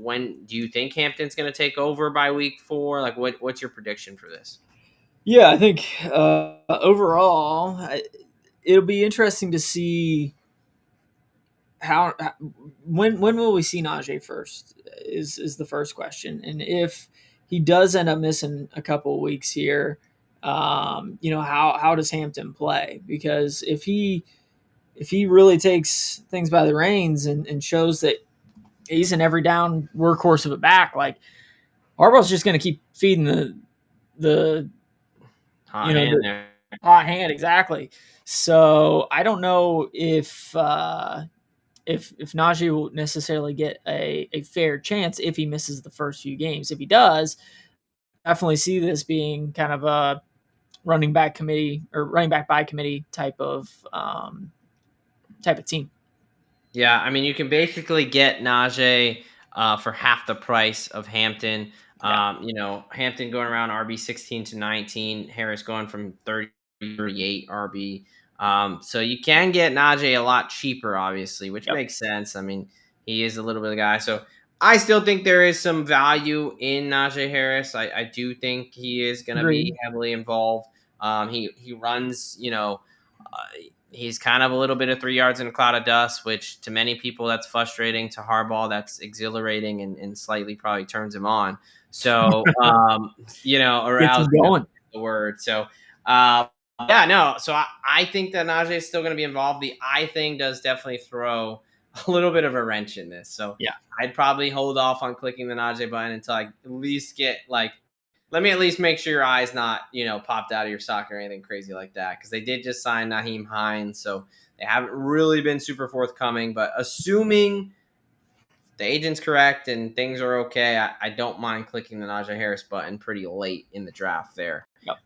when do you think Hampton's going to take over by week 4? Like, what's your prediction for this? Yeah, I think overall, it'll be interesting to see how when will we see Najee first is the first question, and if he does end up missing a couple of weeks here, how does Hampton play? Because if he really takes things by the reins and shows that he's an every down workhorse of a back, like Harbaugh's just going to keep feeding the Hot you know hand the there. hot hand exactly. So I don't know if Najee will necessarily get a fair chance if he misses the first few games. If he does, definitely see this being kind of a running back committee or running back by committee type of team. Yeah, I mean, you can basically get Najee for half the price of Hampton. Yeah, Hampton going around RB 16 to 19, Harris going from 30 to 38 RB. So you can get Najee a lot cheaper, obviously, which yep, makes sense. I mean, he is a little bit of a guy. So I still think there is some value in Najee Harris. I do think he is going to be agreed. heavily involved. He runs, he's kind of a little bit of 3 yards in a cloud of dust, which to many people that's frustrating. To Harbaugh, that's exhilarating and slightly probably turns him on. So, Gets him arousing, going. the word. So, yeah, no. So I think that Najee is still going to be involved. The I thing does definitely throw a little bit of a wrench in this. So Yeah, I'd probably hold off on clicking the Najee button until I at least get like, let me at least make sure your eye's not, popped out of your socket or anything crazy like that. Because they did just sign Naheem Hines, so they haven't really been super forthcoming. But assuming the agent's correct and things are okay, I don't mind clicking the Najee Harris button pretty late in the draft there. yep,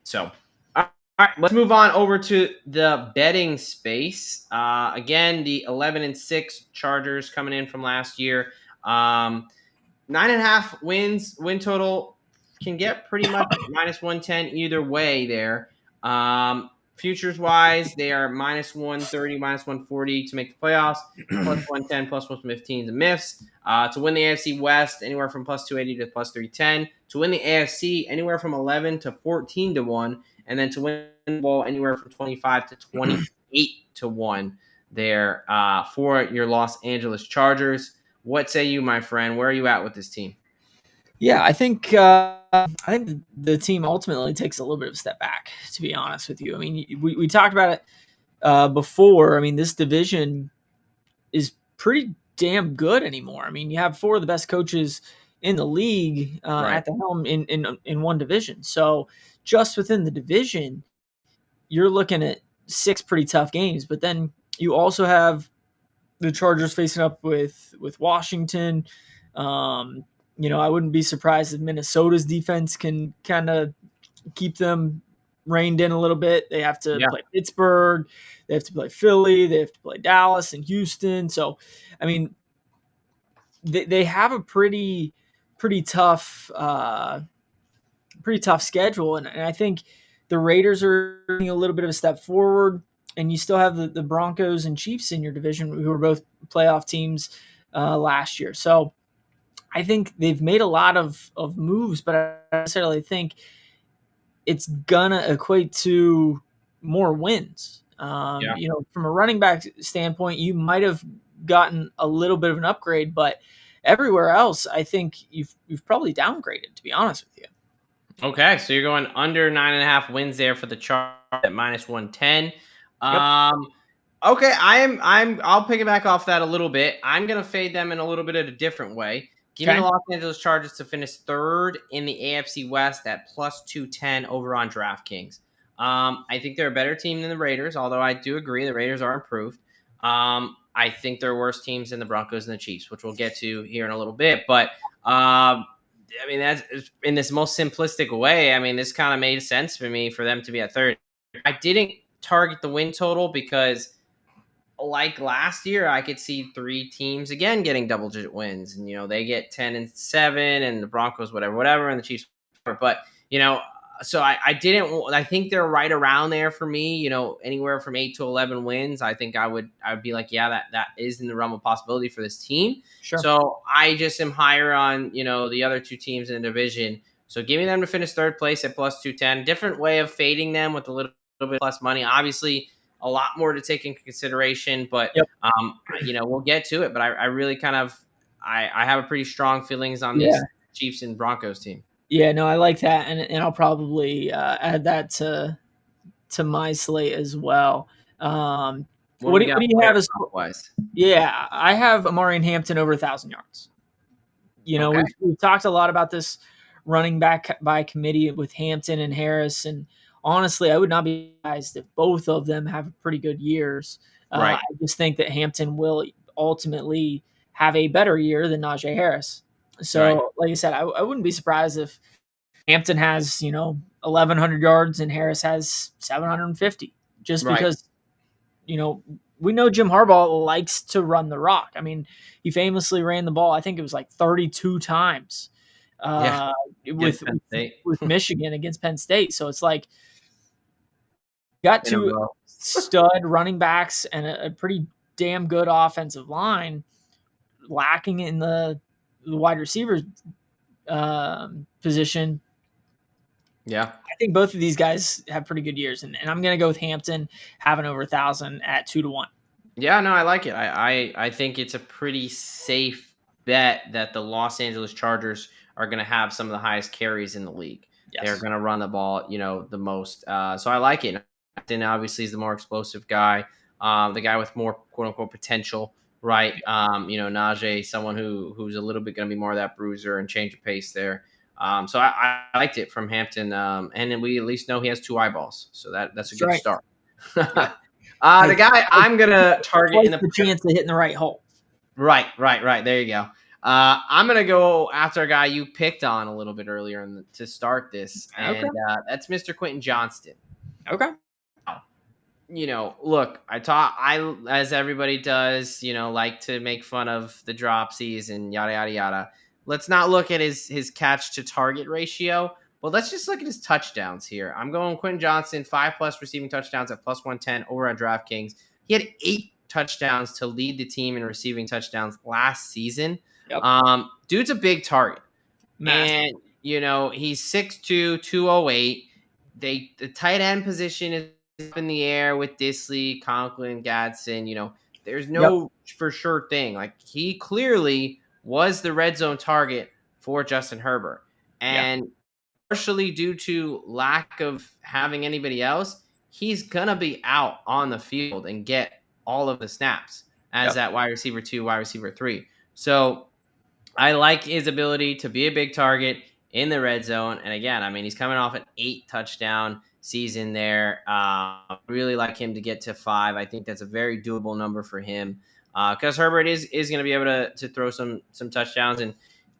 So all right, let's move on over to the betting space. Again, the 11-6 Chargers coming in from last year. 9.5 win total can get pretty much minus 110 either way there. Futures wise, they are minus 130, minus 140 to make the playoffs, plus 110, plus 115 to miss. To win the AFC West, anywhere from plus 280 to plus 310. To win the AFC, anywhere from 11 to 14 to 1. And then to win the Bowl, anywhere from 25 to 28 to 1 there for your Los Angeles Chargers. What say you, my friend? Where are you at with this team? yeah. I think the team ultimately takes a little bit of a step back. To be honest with you, I mean, we talked about it before. I mean, this division is pretty damn good anymore. I mean, you have four of the best coaches in the league Right. at the helm in one division. So just within the division, you're looking at six pretty tough games. But then you also have the Chargers facing up with Washington. Um, I wouldn't be surprised if Minnesota's defense can kind of keep them reined in a little bit. They have to Yeah. play Pittsburgh, they have to play Philly, they have to play Dallas and Houston. So, I mean, they have a pretty tough pretty tough schedule, and I think the Raiders are taking a little bit of a step forward, and you still have the Broncos and Chiefs in your division, who were both playoff teams last year. So I think they've made a lot of moves, but I don't necessarily think it's gonna equate to more wins. Yeah. From a running back standpoint, you might have gotten a little bit of an upgrade, but everywhere else, I think you've probably downgraded. To be honest with you. Okay, so you're going under 9.5 wins there for the chart at -110. Yep. Um, okay, I'll pick it back off that a little bit. I'm gonna fade them in a little bit of a different way. Give me the Okay. Los Angeles Chargers to finish third in the AFC West at +210 over on DraftKings. I think they're a better team than the Raiders, although I do agree the Raiders are improved. I think they're worse teams than the Broncos and the Chiefs, which we'll get to here in a little bit. But I mean, that's in this most simplistic way. I mean, this kind of made sense for me for them to be at third. I didn't target the win total because, like last year, I could see three teams again getting double digit wins, and they get 10-7, and the Broncos whatever, and the Chiefs whatever. But so I didn't. I think they're right around there for me. Anywhere from 8 to 11 wins. I think I would be like, yeah, that is in the realm of possibility for this team. Sure. So I just am higher on the other two teams in the division. So giving them to finish third place at +210. Different way of fading them with a little bit less money. Obviously, a lot more to take into consideration, but Yep. we'll get to it. But I really kind of I have a pretty strong feelings on Yeah. this Chiefs and Broncos team. Yeah. No, I like that, and I'll probably add that to my slate as well. What do we What got do you player have as? prop wise? Yeah, I have Amari and Hampton over 1,000 yards. Okay, We've talked a lot about this running back by committee with Hampton and Harris, and honestly, I would not be surprised if both of them have pretty good years. right. I just think that Hampton will ultimately have a better year than Najee Harris. Right. So, like I said, I wouldn't be surprised if Hampton has 1,100 yards and Harris has 750, just Right. because you know, we know Jim Harbaugh likes to run the rock. I mean, he famously ran the ball, I think it was like 32 times Yeah. uh, Against with, Penn with State with Michigan against Penn State. So it's like got in a two row. stud running backs and a pretty damn good offensive line, lacking in the wide receiver position. Yeah. I think both of these guys have pretty good years, and I'm going to go with Hampton having over 1,000 at 2-1. Yeah, no, I like it. I think it's a pretty safe bet that the Los Angeles Chargers are going to have some of the highest carries in the league. They're Yes. going to run the ball, the most. So I like it. Then obviously is the more explosive guy, the guy with more quote unquote potential, right? Najee, someone who's a little bit going to be more of that bruiser and change of pace there. So I liked it from Hampton, and then we at least know he has two eyeballs, so that's a That's good right. start. Yep. The guy I'm gonna target Twice in the the chance of hitting the right hole. right. There you go. I'm gonna go after a guy you picked on a little bit earlier to start this, Okay. and that's Mr. Quentin Johnston. Okay. Look, I as everybody does, like to make fun of the dropsies and yada yada yada. Let's not look at his catch to target ratio, but let's just look at his touchdowns here. I'm going Quentin Johnston, 5+ receiving touchdowns at +110 over at DraftKings. He had 8 touchdowns to lead the team in receiving touchdowns last season. Yep. Dude's a big target. Massive. And he's 6'2", 208. The tight end position is up in the air with Disley, Conklin, Gadsden. There's Yep. no for sure thing. Like, he clearly was the red zone target for Justin Herbert. Yeah. And partially due to lack of having anybody else, he's gonna be out on the field and get all of the snaps as Yep. that wide receiver 2, wide receiver 3. So I like his ability to be a big target in the red zone. And again, I mean, he's coming off an 8 touchdown season there. Really like him to get to 5. I think that's a very doable number for him because Herbert is going to be able to throw some touchdowns. And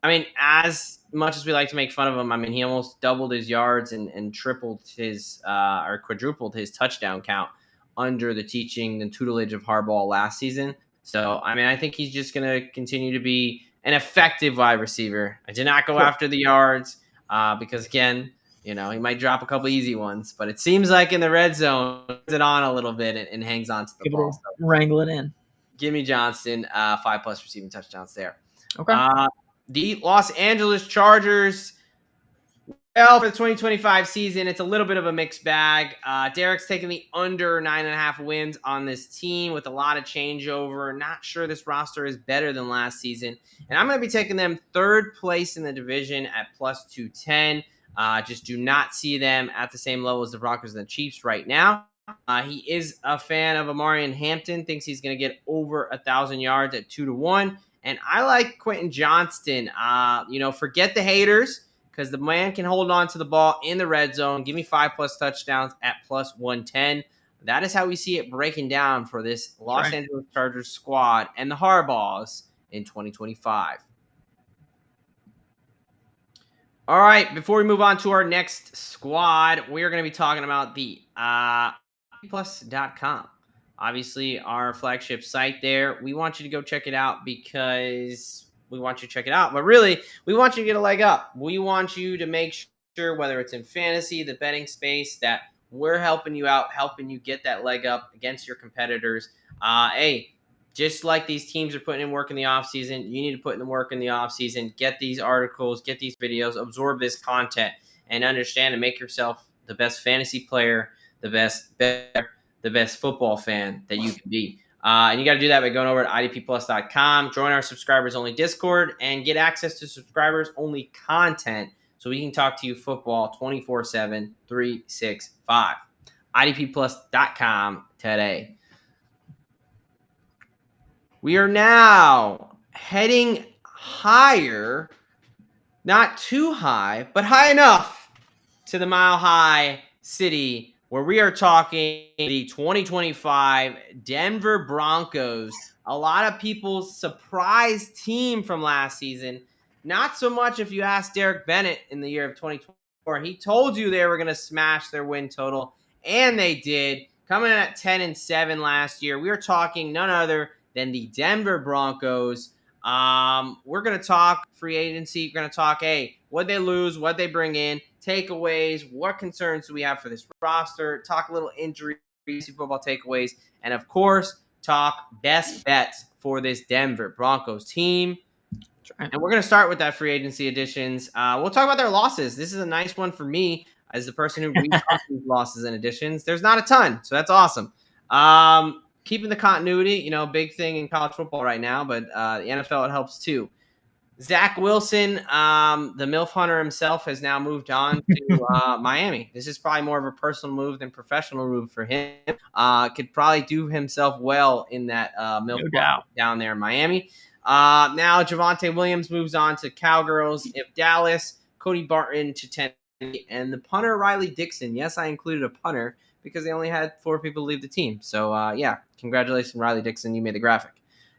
I mean, as much as we like to make fun of him, I mean, he almost doubled his yards and tripled his or quadrupled his touchdown count under the teaching and tutelage of Harbaugh last season. So, I mean, I think he's just going to continue to be an effective wide receiver. I did not go Sure. after the yards because, again, He might drop a couple easy ones, but it seems like in the red zone, puts it on a little bit and hangs on to the ball. So wrangle it in. Give me Johnston, 5+ receiving touchdowns there. Okay. The Los Angeles Chargers. Well, for the 2025 season, it's a little bit of a mixed bag. Derek's taking the under 9.5 wins on this team with a lot of changeover. Not sure this roster is better than last season. And I'm going to be taking them third place in the division at plus 210. Just do not see them at the same level as the Broncos and the Chiefs right now. He is a fan of Amarian Hampton, thinks he's going to get over 1,000 yards at 2-1. And I like Quentin Johnston. Forget the haters, because the man can hold on to the ball in the red zone. Give me 5+ touchdowns at plus 110. That is how we see it breaking down for this Los Angeles Chargers squad and the Harbaughs in 2025. All right, before we move on to our next squad, we're going to be talking about the plus.com. Obviously, our flagship site there. We want you to go check it out because we want you to check it out. But really, we want you to get a leg up. We want you to make sure, whether it's in fantasy, the betting space, that we're helping you out, helping you get that leg up against your competitors. Just like these teams are putting in work in the offseason, you need to put in the work in the offseason. Get these articles, get these videos, absorb this content, and understand and make yourself the best fantasy player, the best football fan that you can be. And you got to do that by going over to idpplus.com, join our subscribers-only Discord, and get access to subscribers-only content so we can talk to you football 24/7, 365. idpplus.com today. We are now heading higher, not too high, but high enough to the Mile High City, where we are talking the 2025 Denver Broncos. A lot of people's surprise team from last season. Not so much if you ask Derek Bennett in the year of 2024. He told you they were going to smash their win total, and they did. Coming in at 10-7 last year, we are talking none other than the Denver Broncos. We're going to talk free agency. We're going to talk, what they lose, what they bring in, takeaways, what concerns do we have for this roster, talk a little injury, football takeaways, and of course, talk best bets for this Denver Broncos team. And we're going to start with that free agency additions. We'll talk about their losses. This is a nice one for me as the person who reads these losses and additions. There's not a ton, so that's awesome. Keeping the continuity, big thing in college football right now, but the NFL, it helps too. Zach Wilson, the MILF hunter himself, has now moved on to Miami. This is probably more of a personal move than professional move for him. Could probably do himself well in that MILF down there in Miami. Now Javonte Williams moves on to Cowgirls of Dallas, Cody Barton to Tennessee, and the punter Riley Dixon. Yes, I included a punter because they only had 4 people leave the team. So, congratulations, Riley Dixon. You made the graphic.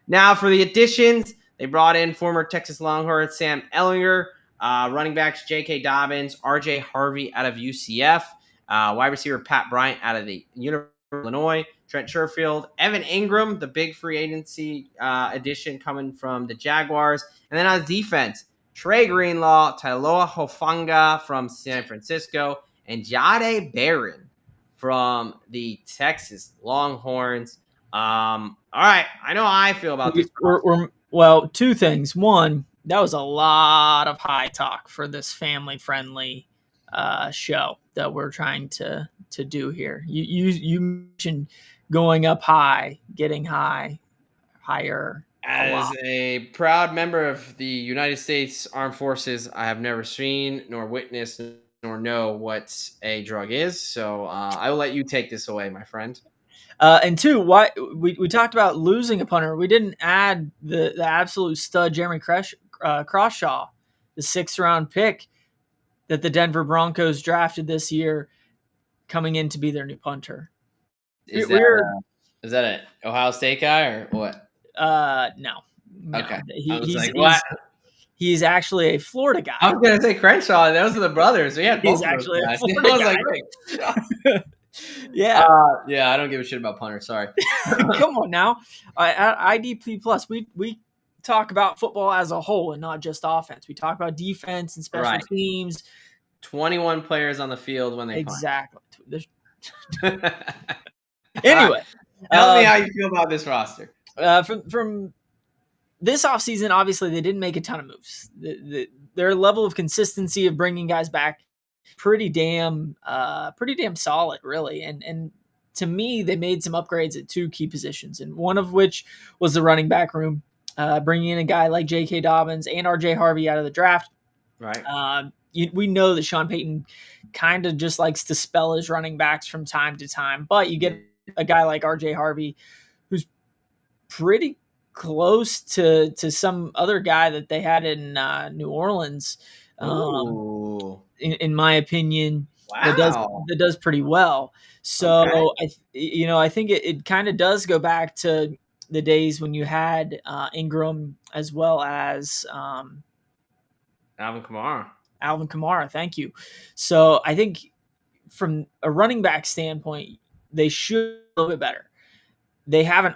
Now, for the additions, they brought in former Texas Longhorn Sam Ehlinger, running backs J.K. Dobbins, R.J. Harvey out of UCF, wide receiver Pat Bryant out of the University of Illinois, Trent Sherfield, Evan Ingram, the big free agency addition coming from the Jaguars. And then on defense, Trey Greenlaw, Tailoa Hofanga from San Francisco, and Jahdae Barron from the Texas Longhorns. All right, I know how I feel about this. Well, 2 things. One, that was a lot of high talk for this family-friendly show that we're trying to do here. You mentioned going up high, getting higher. As a proud member of the United States Armed Forces, I have never seen nor witnessed nor know what a drug is. So I will let you take this away, my friend. And 2, why we talked about losing a punter. We didn't add the absolute stud Jeremy Crawshaw, the 6th-round pick that the Denver Broncos drafted this year, coming in to be their new punter. Is that an Ohio State guy or what? No. Okay. He's actually a Florida guy. I was going to say Crenshaw. Those are the brothers. We had both He's actually a Florida guy. Yeah. I don't give a shit about punters. Sorry. Come on now. At IDP Plus, we talk about football as a whole and not just offense. We talk about defense and special teams, 21 players on the field when they Exactly. play. Anyway, Tell me how you feel about this roster. From this offseason, obviously they didn't make a ton of moves. Their level of consistency of bringing guys back pretty damn solid, really. And to me, they made some upgrades at two key positions, and one of which was the running back room, bringing in a guy like J.K. Dobbins and R.J. Harvey out of the draft. Right. We know that Sean Payton kind of just likes to spell his running backs from time to time, but you get a guy like R.J. Harvey who's pretty close to some other guy that they had in New Orleans. In my opinion, Wow. that does pretty well. Okay. So I think it kind of does go back to the days when you had Ingram as well as Alvin Kamara. Alvin Kamara. Thank you. So I think from a running back standpoint, they should be a little bit better. They have an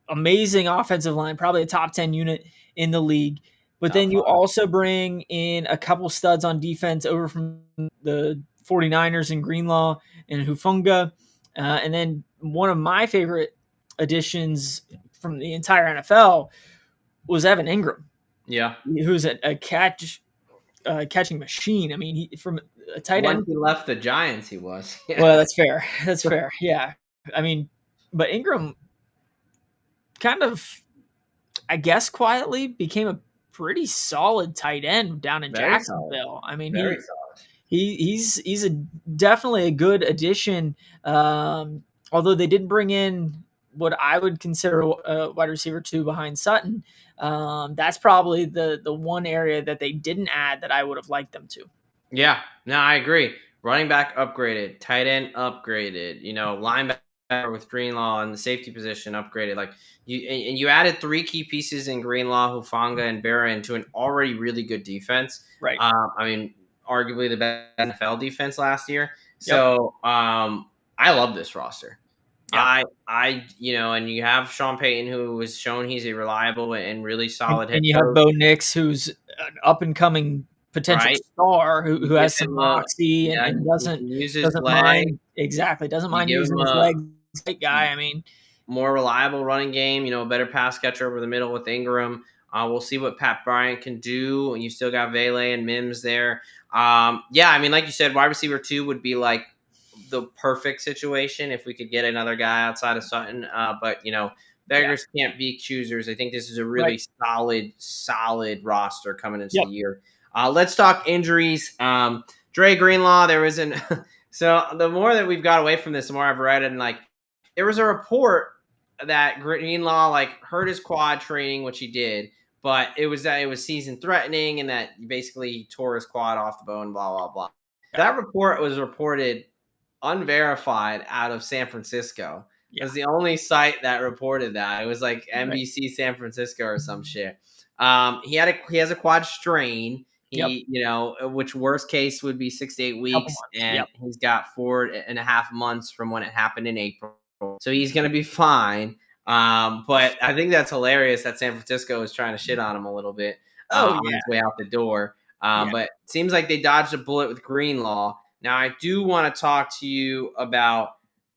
amazing offensive line, probably a top 10 unit in the league. But Top then you 5. also bring in a couple studs on defense over from the 49ers in Greenlaw and Hufunga. And then one of my favorite additions from the entire NFL was Evan Ingram. Yeah. Who's a catching machine. I mean, he from a tight Once end. he left the Giants, he was. Yeah. Well, that's fair. That's fair. Yeah. I mean, but Ingram kind of, I guess, quietly became a pretty solid tight end down in Very solid. Jacksonville. I mean, Very solid. he's definitely a good addition. Although they did bring in what I would consider a wide receiver 2 behind Sutton. That's probably the one area that they didn't add that I would have liked them to. Yeah. No, I agree. Running back upgraded, tight end upgraded, linebacker with Greenlaw and the safety position upgraded. Like you added 3 key pieces in Greenlaw, Hufanga, and Barron to an already really good defense. Right. I mean, arguably the best NFL defense last year. Yep. So I love this roster. Yeah. And you have Sean Payton, who has shown he's a reliable and really solid head And you have coach, Bo Nix, who's an up and coming potential right? star who You has give some him moxie and, yeah, and he doesn't can use his doesn't leg. mind doesn't You mind give using him his a legs. Great guy. I mean, more reliable running game, a better pass catcher over the middle with Ingram. We'll see what Pat Bryant can do. And you still got Vele and Mims there. I mean, like you said, wide receiver 2 would be like the perfect situation if we could get another guy outside of Sutton. But beggars can't be choosers. I think this is a really solid roster coming into the year. Let's talk injuries. Dre Greenlaw, there was an so the more that we've got away from this, the more I've read it, and like there was a report that Greenlaw hurt his quad training, which he did, but it was that it was season threatening and that basically he tore his quad off the bone, blah blah blah. That report was reported unverified out of San Francisco. It was the only site that reported that. It was like NBC San Francisco or some shit. He has a quad strain. Which worst case would be 6 to 8 weeks, and he's got 4.5 months from when it happened in April. So he's gonna be fine. But I think that's hilarious that San Francisco is trying to shit on him a little bit on his way out the door. But it seems like they dodged a bullet with Greenlaw. Now, I do want to talk to you about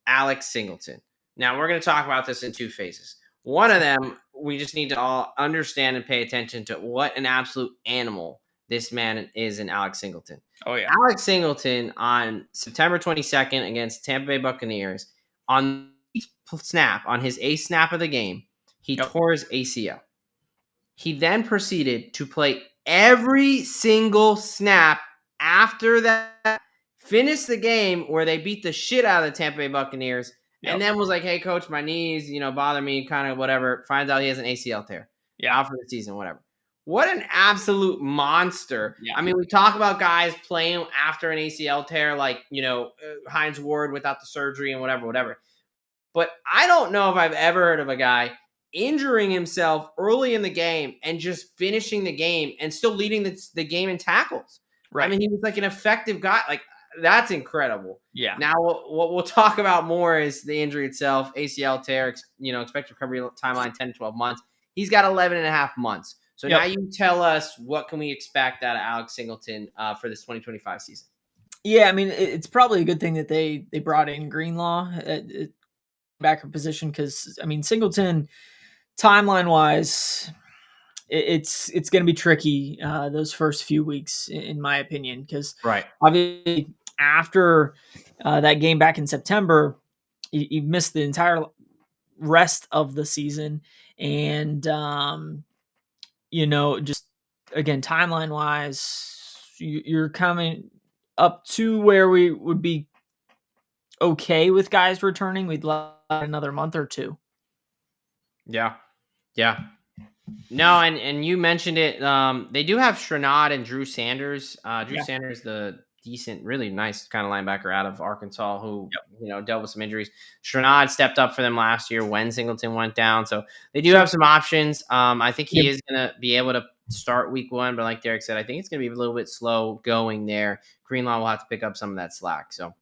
Alex Singleton. Now, we're going to talk about this in 2 phases. One of them, we just need to all understand and pay attention to what an absolute animal this man is in Alex Singleton. Oh, yeah. Alex Singleton on September 22nd against Tampa Bay Buccaneers, on his 8th snap of the game, he tore his ACL. He then proceeded to play every single snap after that, finished the game where they beat the shit out of the Tampa Bay Buccaneers, and then was like, hey, coach, my knees, bother me, kind of whatever. Finds out he has an ACL tear. Out for the season, whatever. What an absolute monster. I mean, we talk about guys playing after an ACL tear, like, Hines Ward without the surgery and whatever. But I don't know if I've ever heard of a guy injuring himself early in the game and just finishing the game and still leading the game in tackles. Right. I mean, he was like an effective guy. Like, that's incredible. Yeah. Now, what we'll talk about more is the injury itself, ACL tear, expected recovery timeline 10 to 12 months. He's got 11 and a half months. So Yep. now you tell us, what can we expect out of Alex Singleton for this 2025 season? Yeah, I mean, it's probably a good thing that they brought in Greenlaw at backer position because I mean Singleton timeline wise, it's going to be tricky those first few weeks in my opinion because Right. obviously after that game back in September, he missed the entire rest of the season, and just again timeline wise, you're coming up to where we would be okay with guys returning. We'd love another month or two. Yeah. Yeah. No, and you mentioned it. They do have Shrinaud and Drew Sanders. Drew Yeah. Sanders, the decent, really nice kind of linebacker out of Arkansas, who dealt with some injuries. Shrinaud stepped up for them last year when Singleton went down, so they do have some options. I think he Yep. is going to be able to start week one, but like Derek said, I think it's going to be a little bit slow going there. Greenlaw will have to pick up some of that slack. So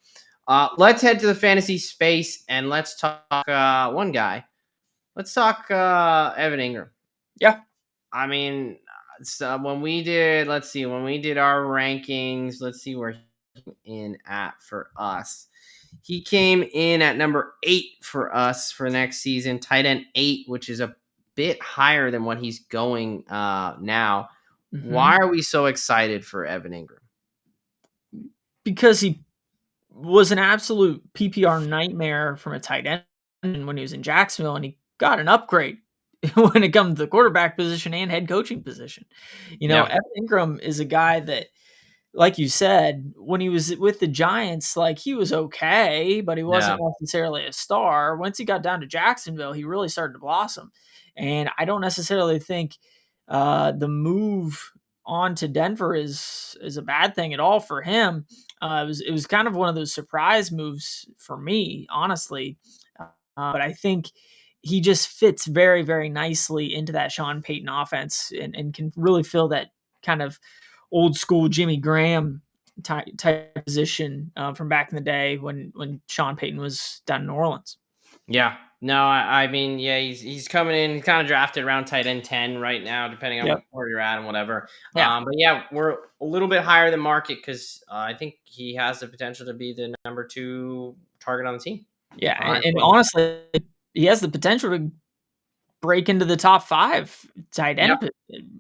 let's head to the fantasy space and let's talk one guy. Let's talk Evan Ingram. Yeah. I mean, so when we did, let's see, when we did our rankings, let's see where he came in at for us. He came in at number 8 for us for next season, tight end 8, which is a bit higher than what he's going now. Mm-hmm. Why are we so excited for Evan Ingram? Because he was an absolute PPR nightmare from a tight end when he was in Jacksonville, and he got an upgrade when it comes to the quarterback position and head coaching position. Yeah, Evan Ingram is a guy that, like you said, when he was with the Giants, like he was okay, but he yeah, wasn't necessarily a star. Once he got down to Jacksonville, he really started to blossom. And I don't necessarily think the move on to Denver is a bad thing at all for him. It was kind of one of those surprise moves for me, honestly. But I think he just fits very, very nicely into that Sean Payton offense and can really fill that kind of old school Jimmy Graham type position from back in the day when Sean Payton was down in New Orleans. yeah. No, I mean, yeah, he's coming in. He's kind of drafted around tight end 10 right now, depending on Yep. where you're at and whatever. Yeah. But yeah, we're a little bit higher than market because I think he has the potential to be the number 2 target on the team. Yeah. I And think. honestly, he has the potential to break into the top 5 tight Yeah. end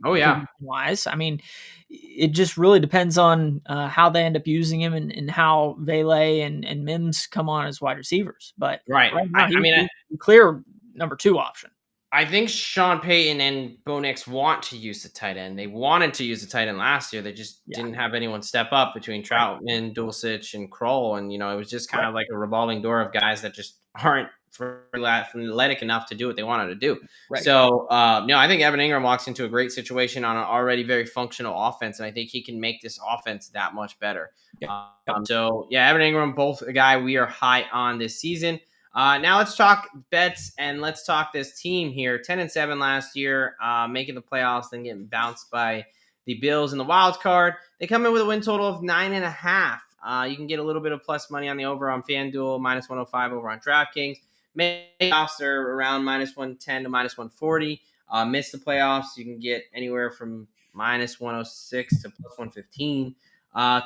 Oh yeah. position wise. I mean, it just really depends on how they end up using him and how Vele and Mims come on as wide receivers. But Right. right now, I mean, he's a clear number 2 option. I think Sean Payton and Bo Nix want to use the tight end. They wanted to use the tight end last year. They just Yeah. didn't have anyone step up between Right. Troutman, Dulcich, and Kroll. And, it was just kind Right. of like a revolving door of guys that just aren't athletic enough to do what they wanted to do. Right. So, I think Evan Ingram walks into a great situation on an already very functional offense. And I think he can make this offense that much better. Yeah. So, yeah, Evan Ingram, both a guy we are high on this season. Now let's talk bets and let's talk this team here. 10-7 last year, making the playoffs, then getting bounced by the Bills in the wild card. They come in with a win total of 9.5. You can get a little bit of plus money on the over on FanDuel, -105 over on DraftKings. Playoffs are around -110 to -140. Miss the playoffs, you can get anywhere from -106 to +115.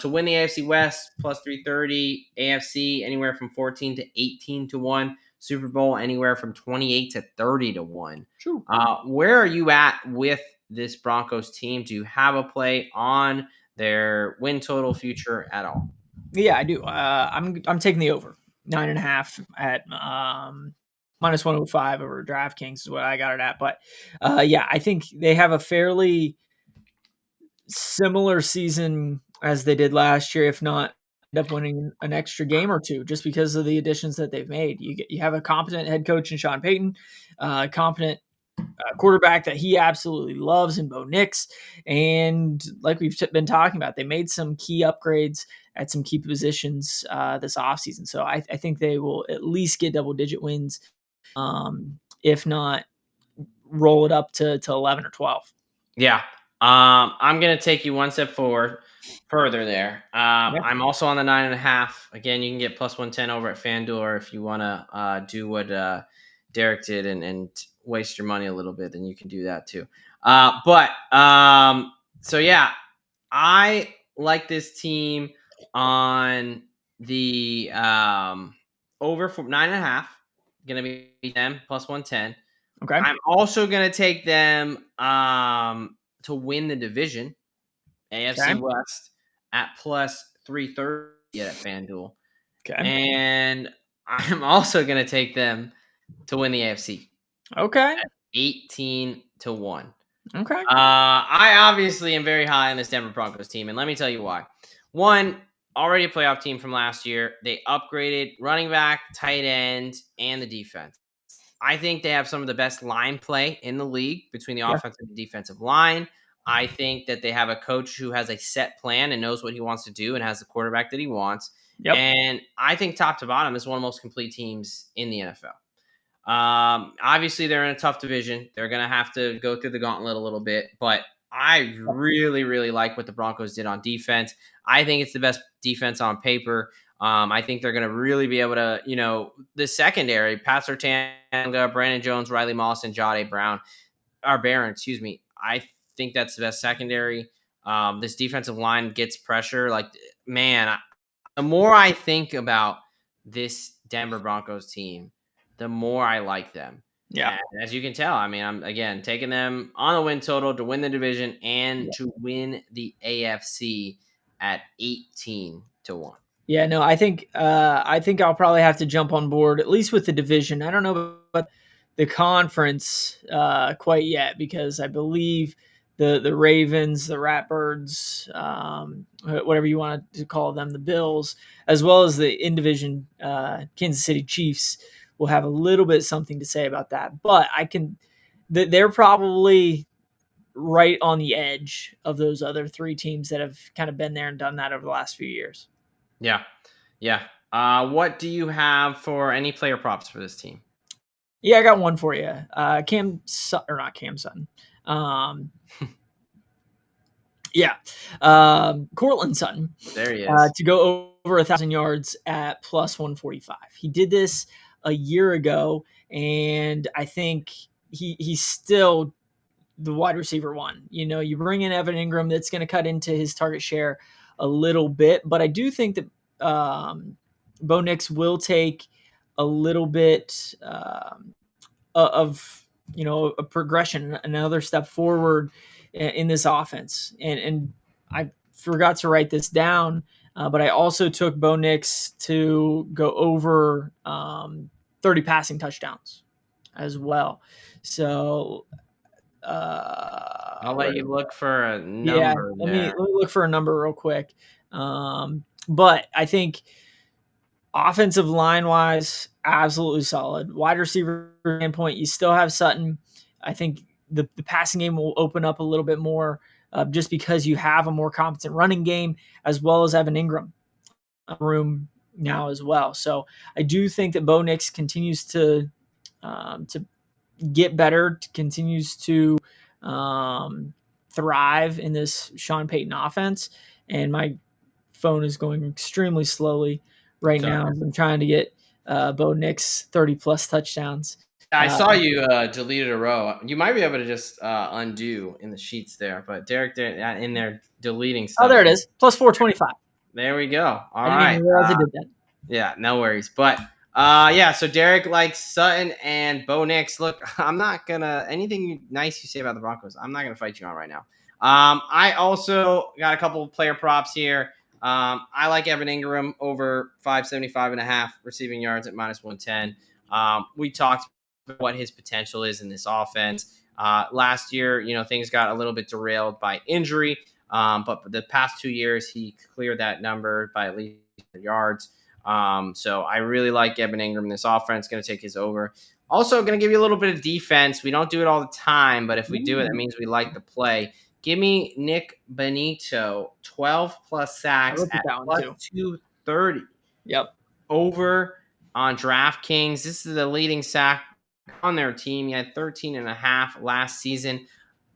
To win the AFC West, +330. AFC, anywhere from 14 to 18 to 1. Super Bowl, anywhere from 28 to 30 to 1. True. Where are you at with this Broncos team? Do you have a play on their win total future at all? Yeah, I do. I'm taking the over 9.5 at -105 over DraftKings is what I got it at. But yeah, I think they have a fairly similar season as they did last year, if not end up winning an extra game or two, just because of the additions that they've made. You have a competent head coach in Sean Payton, competent quarterback that he absolutely loves in Bo Nix. And like we've been talking about, they made some key upgrades at some key positions this offseason. So I think they will at least get double-digit wins, if not roll it up to 11 or 12. Yeah. I'm gonna take you one step further there. Yeah. I'm also on the 9.5. Again, you can get +110 over at FanDuel, or if you want to do what Derek did and waste your money a little bit, then you can do that too. So yeah, I like this team on the over for 9.5. Gonna be them plus 110. Okay. I'm also gonna take them to win the division, AFC Okay. West at plus 330 at FanDuel. Okay. And I'm also gonna take them to win the AFC Okay. at 18-1. Okay. I obviously am very high on this Denver Broncos team, and let me tell you why. One, already a playoff team from last year. They upgraded running back, tight end, and the defense. I think they have some of the best line play in the league between the Yeah. offensive and defensive line. I think that they have a coach who has a set plan and knows what he wants to do and has the quarterback that he wants. Yep. And I think top to bottom is one of the most complete teams in the NFL. Obviously, they're in a tough division. They're going to have to go through the gauntlet a little bit, but I really, really like what the Broncos did on defense. I think it's the best defense on paper. I think they're going to really be able to, the secondary, Pat Surtanga, Brandon Jones, Riley Moss, and Jade Brown, or Barron, excuse me. I think that's the best secondary. This defensive line gets pressure. Like, man, the more I think about this Denver Broncos team, the more I like them. Yeah. And as you can tell, I mean, I'm again taking them on the win total to win the division and Yeah. to win the AFC at 18-1. Yeah, no, I think I'll probably have to jump on board at least with the division. I don't know about the conference quite yet because I believe the Ravens, the Ratbirds, whatever you want to call them, the Bills, as well as the in division Kansas City Chiefs will have a little bit something to say about that. But they're probably right on the edge of those other three teams that have kind of been there and done that over the last few years. Yeah, yeah. What do you have for any player props for this team? Yeah, I got one for you. Or not Cam Sutton. Um, yeah, Cortland Sutton There he is. to go over 1,000 yards at plus 145. He did this a year ago, and I think he's still the wide receiver one. You bring in Evan Ingram, that's going to cut into his target share a little bit, but I do think that Bo Nix will take a little bit of a progression, another step forward in this offense. And I forgot to write this down, but I also took Bo Nix to go over 30 passing touchdowns as well. So I'll let where you look for a yeah, number let me there. look for a number real quick. But I think offensive line wise, absolutely solid. Wide receiver standpoint, you still have Sutton. I think the passing game will open up a little bit more just because you have a more competent running game as well as Evan Ingram room now as well. So I do think that Bo Nix continues to get better, continues to thrive in this Sean Payton offense. And my phone is going extremely slowly right So now as I'm trying to get Bo Nix 30 plus touchdowns. I Uh, saw you deleted a row. You might be able to just undo in the sheets there, but Derek in there deleting oh, stuff. there it is. Plus 425. There we go. All I didn't right. even realize I did that. Yeah, no worries. But yeah, so Derek likes Sutton and Bo Nix. Look, I'm not gonna anything nice you say about the Broncos. I'm not gonna fight you on right now. I also got a couple of player props here. I like Evan Ingram over 575.5 receiving yards at minus 110. We talked about what his potential is in this offense. Last year, things got a little bit derailed by injury. But the past 2 years, he cleared that number by at least yards. So I really like Evan Ingram. This offense going to take his over. Also, going to give you a little bit of defense. We don't do it all the time, but if we do it, that means we like the play. Give me Nick Benito, 12 plus I sacks looked at at that one plus too. 230 Yep. over on DraftKings. This is the leading sack on their team. He had 13 and a half last season.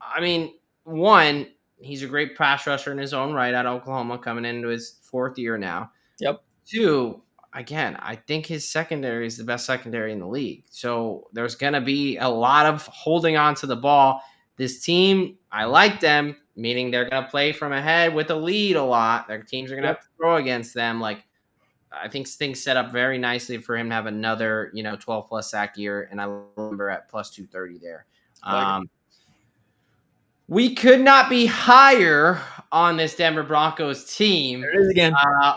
I mean, one, he's a great pass rusher in his own right at Oklahoma, coming into his fourth year now. Yep. Two, again, I think his secondary is the best secondary in the league. So there's going to be a lot of holding on to the ball. This team, I like them, meaning they're going to play from ahead with a lead a lot. Their teams are going to have to throw against them. Like, I think things set up very nicely for him to have another, 12 plus sack year. And I remember at plus 230 there. We could not be higher on this Denver Broncos team. There it is again.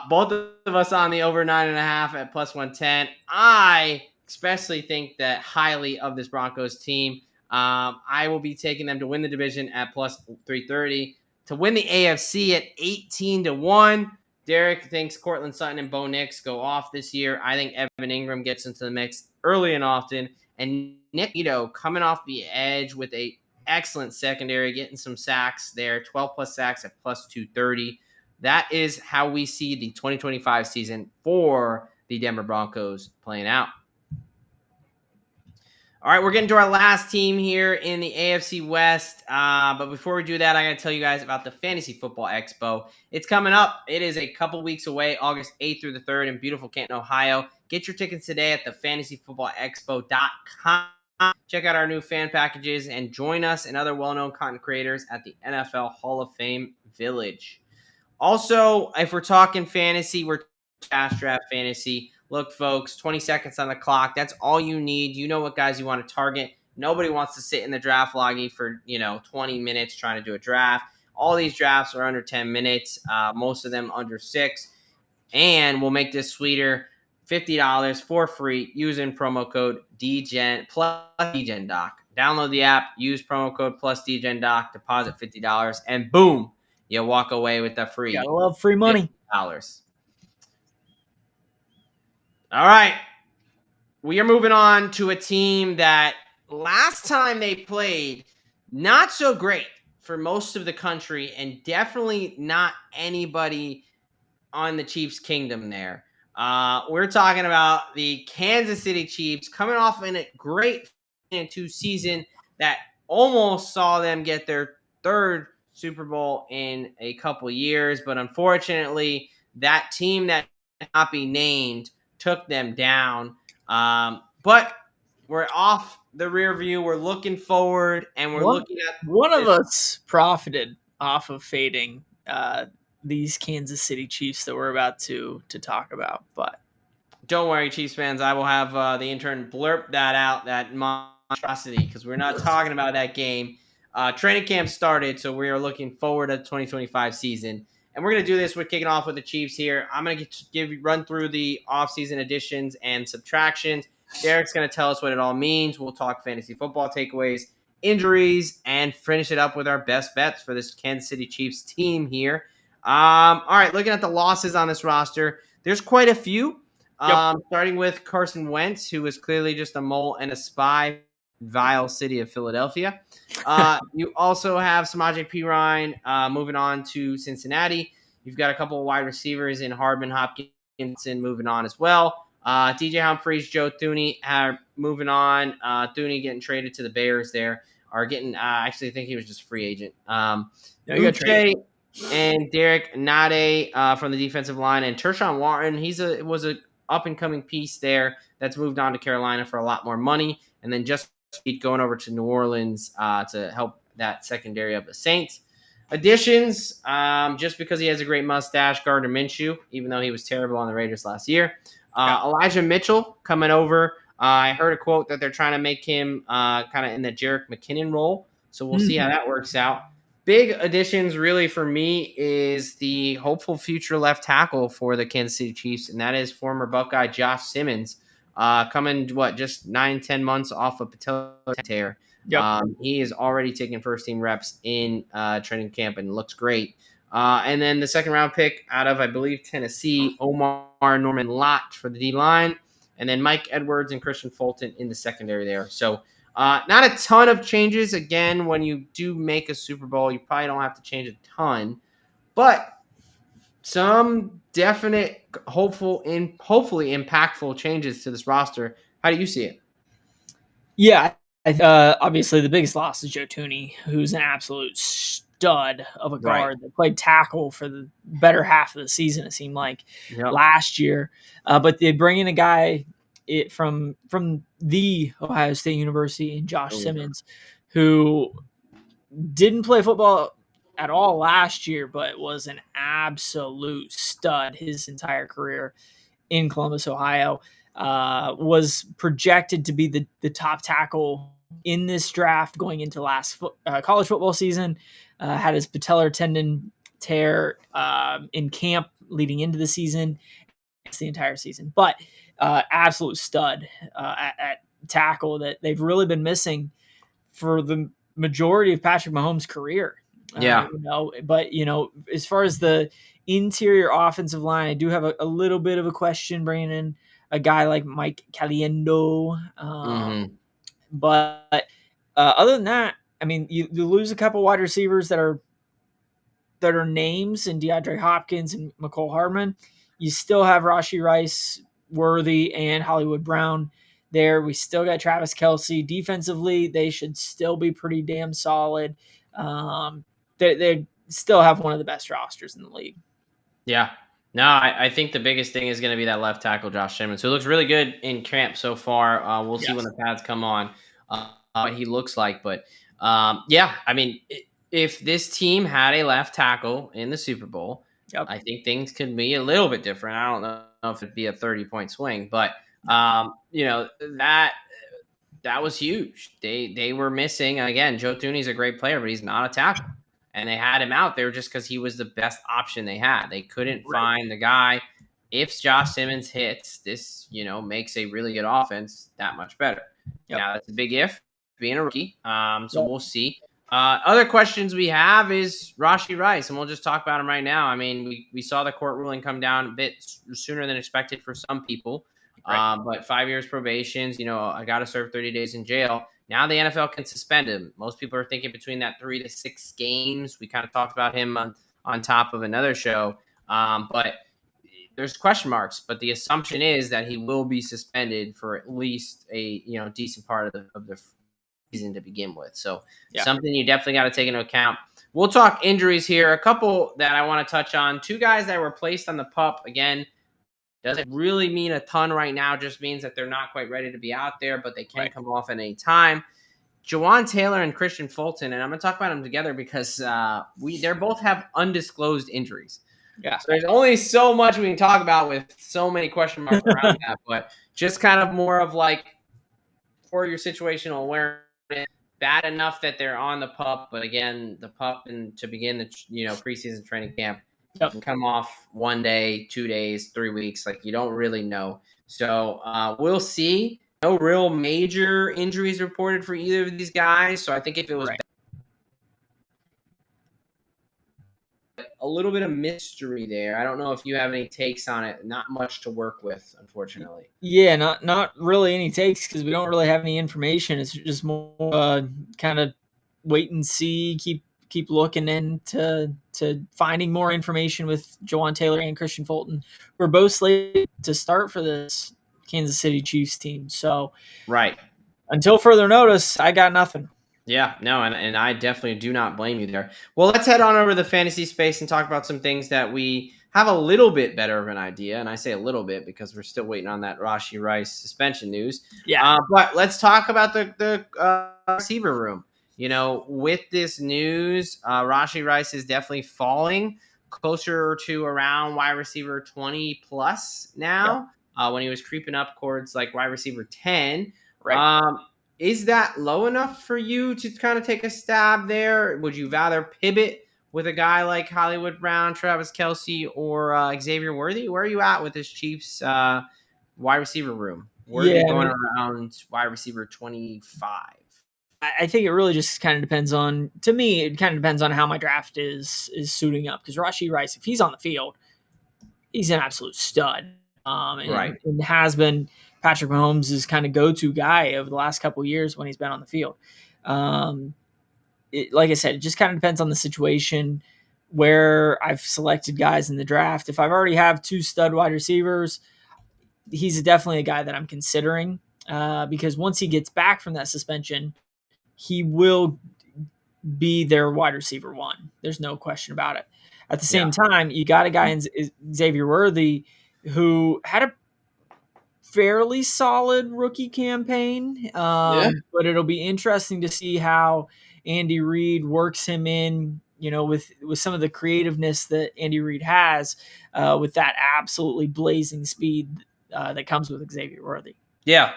Both of us on the over 9.5 at plus 110. I especially think that highly of this Broncos team. I will be taking them to win the division at plus 330. To win the AFC at 18-1. Derek thinks Cortland Sutton and Bo Nix go off this year. I think Evan Ingram gets into the mix early and often. And Nick Ito coming off the edge with a excellent secondary, getting some sacks there, 12 plus sacks at plus 230. That is how we see the 2025 season for the Denver Broncos playing out. All right, we're getting to our last team here in the AFC West. But before we do that, I got to tell you guys about the Fantasy Football Expo. It's coming up. It is a couple weeks away, August 8th through the 3rd in beautiful Canton, Ohio. Get your tickets today at thefantasyfootballexpo.com. Check out our new fan packages and join us and other well-known content creators at the NFL Hall of Fame Village. Also, if we're talking fantasy, we're fast draft fantasy. Look, folks, 20 seconds on the clock. That's all you need. You know what guys you want to target. Nobody wants to sit in the draft lobby for 20 minutes trying to do a draft. All these drafts are under 10 minutes. Most of them under 6. And we'll make this sweeter. $50 for free using promo code DGen plus Degen Doc. Download the app, use promo code plus Degen Doc, deposit $50, and boom, you walk away with the free. Gotta love free money. $50. All right. We are moving on to a team that last time they played, not so great for most of the country, and definitely not anybody on the Chiefs' kingdom there. We're talking about the Kansas City Chiefs coming off in a great 2 season that almost saw them get their 3rd Super Bowl in a couple years. But unfortunately, that team that cannot be named took them down. But we're off the rear view. We're looking forward, and we're looking at one of us profited off of fading these Kansas City Chiefs that we're about to talk about. But don't worry, Chiefs fans. I will have the intern blurb that out, that monstrosity, because we're not talking about that game. Training camp started, so we are looking forward to the 2025 season. And we're going to do this. We're kicking off with the Chiefs here. I'm going to run through the offseason additions and subtractions. Derek's going to tell us what it all means. We'll talk fantasy football takeaways, injuries, and finish it up with our best bets for this Kansas City Chiefs team here. All right, looking at the losses on this roster, there's quite a few. Starting with Carson Wentz, who is clearly just a mole and a spy, vile city of Philadelphia. You also have Samaje Perine moving on to Cincinnati. You've got a couple of wide receivers in Hardman, Hopkinson moving on as well. DJ Humphries, Joe Thuney are moving on. Thuney getting traded to the Bears there. Are getting, actually, I think he was just a free agent. Uche and Derek Nade from the defensive line, and Tershawn Wharton, was a up-and-coming piece there that's moved on to Carolina for a lot more money, and then just going over to New Orleans to help that secondary of the Saints. Additions, just because he has a great mustache, Gardner Minshew, even though he was terrible on the Raiders last year. Elijah Mitchell coming over. I heard a quote that they're trying to make him kind of in the Jerick McKinnon role, so we'll see how that works out. Big additions really for me is the hopeful future left tackle for the Kansas City Chiefs, and that is former Buckeye Josh Simmons, coming, just 9-10 months off of patella tear. He is already taking first-team reps in training camp and looks great. And then the second-round pick out of, I believe, Tennessee, Omar Norman Lott for the D-line, and then Mike Edwards and Christian Fulton in the secondary there. So not a ton of changes. Again, when you do make a Super Bowl, you probably don't have to change a ton, but some definite, hopefully impactful changes to this roster. How do you see it? Yeah, obviously the biggest loss is Joe Thuney, who's an absolute stud of a guard that played tackle for the better half of the season, it seemed like, last year. But they bring in a guy from the Ohio State University in Josh Simmons, who didn't play football at all last year, but was an absolute stud his entire career in Columbus, Ohio. Was projected to be the top tackle in this draft going into last college football season. Had his patellar tendon tear in camp leading into the season. It's the entire season, but absolute stud at tackle that they've really been missing for the majority of Patrick Mahomes' career. Yeah. But as far as the interior offensive line, I do have a little bit of a question bringing in a guy like Mike Caliendo. But other than that, I mean, you lose a couple wide receivers that are names in DeAndre Hopkins and McCole Hardman. You still have Rashee Rice, Worthy, and Hollywood Brown there. We still got Travis Kelce. Defensively, they should still be pretty damn solid. They still have one of the best rosters in the league. Yeah. No, I think the biggest thing is going to be that left tackle, Josh Simmons, who looks really good in camp so far. We'll see when the pads come on what he looks like. But yeah, I mean, if this team had a left tackle in the Super Bowl, I think things could be a little bit different. I don't know if it'd be a 30-point swing, but that was huge. They were missing, again, Joe Thuney's a great player, but he's not a tackle. And they had him out there just because he was the best option they had. They couldn't find the guy. If Josh Simmons hits, this makes a really good offense that much better. Now that's a big if, being a rookie. So we'll see. Other questions we have is Rashee Rice, and we'll just talk about him right now. I mean, we saw the court ruling come down a bit sooner than expected for some people. But 5 years probations, I got to serve 30 days in jail. Now the NFL can suspend him. Most people are thinking between that 3 to 6 games. We kind of talked about him on top of another show. But there's question marks. But the assumption is that he will be suspended for at least a decent part of the season to begin with. So something you definitely got to take into account. We'll talk injuries here. A couple that I want to touch on. 2 guys that were placed on the PUP. Again, doesn't really mean a ton right now. Just means that they're not quite ready to be out there, but they can come off at any time. Jawan Taylor and Christian Fulton, and I'm going to talk about them together because they both have undisclosed injuries. Yeah. So there's only so much we can talk about with so many question marks around that, but just kind of more of like for your situational awareness. Bad enough that they're on the PUP, but again, the PUP and to begin the preseason training camp. Can come off 1 day, 2 days, 3 weeks. Like, you don't really know. So we'll see. No real major injuries reported for either of these guys. So I think if it was a little bit of mystery there. I don't know if you have any takes on it. Not much to work with, unfortunately. Yeah, not really any takes because we don't really have any information. It's just more kind of wait and see, keep looking into finding more information with Jawan Taylor and Christian Fulton. We're both slated to start for this Kansas City Chiefs team. So until further notice, I got nothing. Yeah, no, and I definitely do not blame you there. Well, let's head on over to the fantasy space and talk about some things that we have a little bit better of an idea. And I say a little bit because we're still waiting on that Rashee Rice suspension news. Yeah. But let's talk about the receiver room. With this news, Rashee Rice is definitely falling closer to around wide receiver 20 plus now. When he was creeping up towards like wide receiver 10. Is that low enough for you to kind of take a stab there? Would you rather pivot with a guy like Hollywood Brown, Travis Kelce, or Xavier Worthy? Where are you at with this Chiefs wide receiver room? Worthy going around wide receiver 25. I think it really just kind of depends on, to me, it kind of depends on how my draft is suiting up. Because Rashee Rice, if he's on the field, he's an absolute stud. And has been Patrick Mahomes' kind of go-to guy over the last couple of years when he's been on the field. Like I said, it just kind of depends on the situation where I've selected guys in the draft. If I've already have 2 stud wide receivers, he's definitely a guy that I'm considering because once he gets back from that suspension, he will be their wide receiver 1. There's no question about it. At the same time, you got a guy in Xavier Worthy who had a fairly solid rookie campaign, but it'll be interesting to see how Andy Reid works him in, with some of the creativeness that Andy Reid has, with that absolutely blazing speed that comes with Xavier Worthy. Yeah.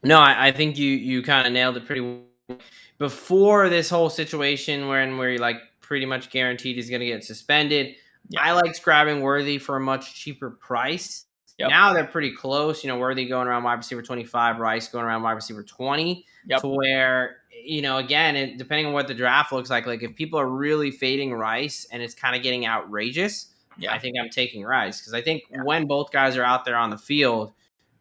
No, I think you kind of nailed it pretty well. Before this whole situation where you're like pretty much guaranteed he's going to get suspended, Yeah. I liked grabbing Worthy for a much cheaper price. Yep. Now they're pretty close. Worthy going around wide receiver 25, Rice going around wide receiver 20, Yep. to where, again, depending on what the draft looks like if people are really fading Rice and it's kind of getting outrageous, Yeah. I think I'm taking Rice because I think when both guys are out there on the field,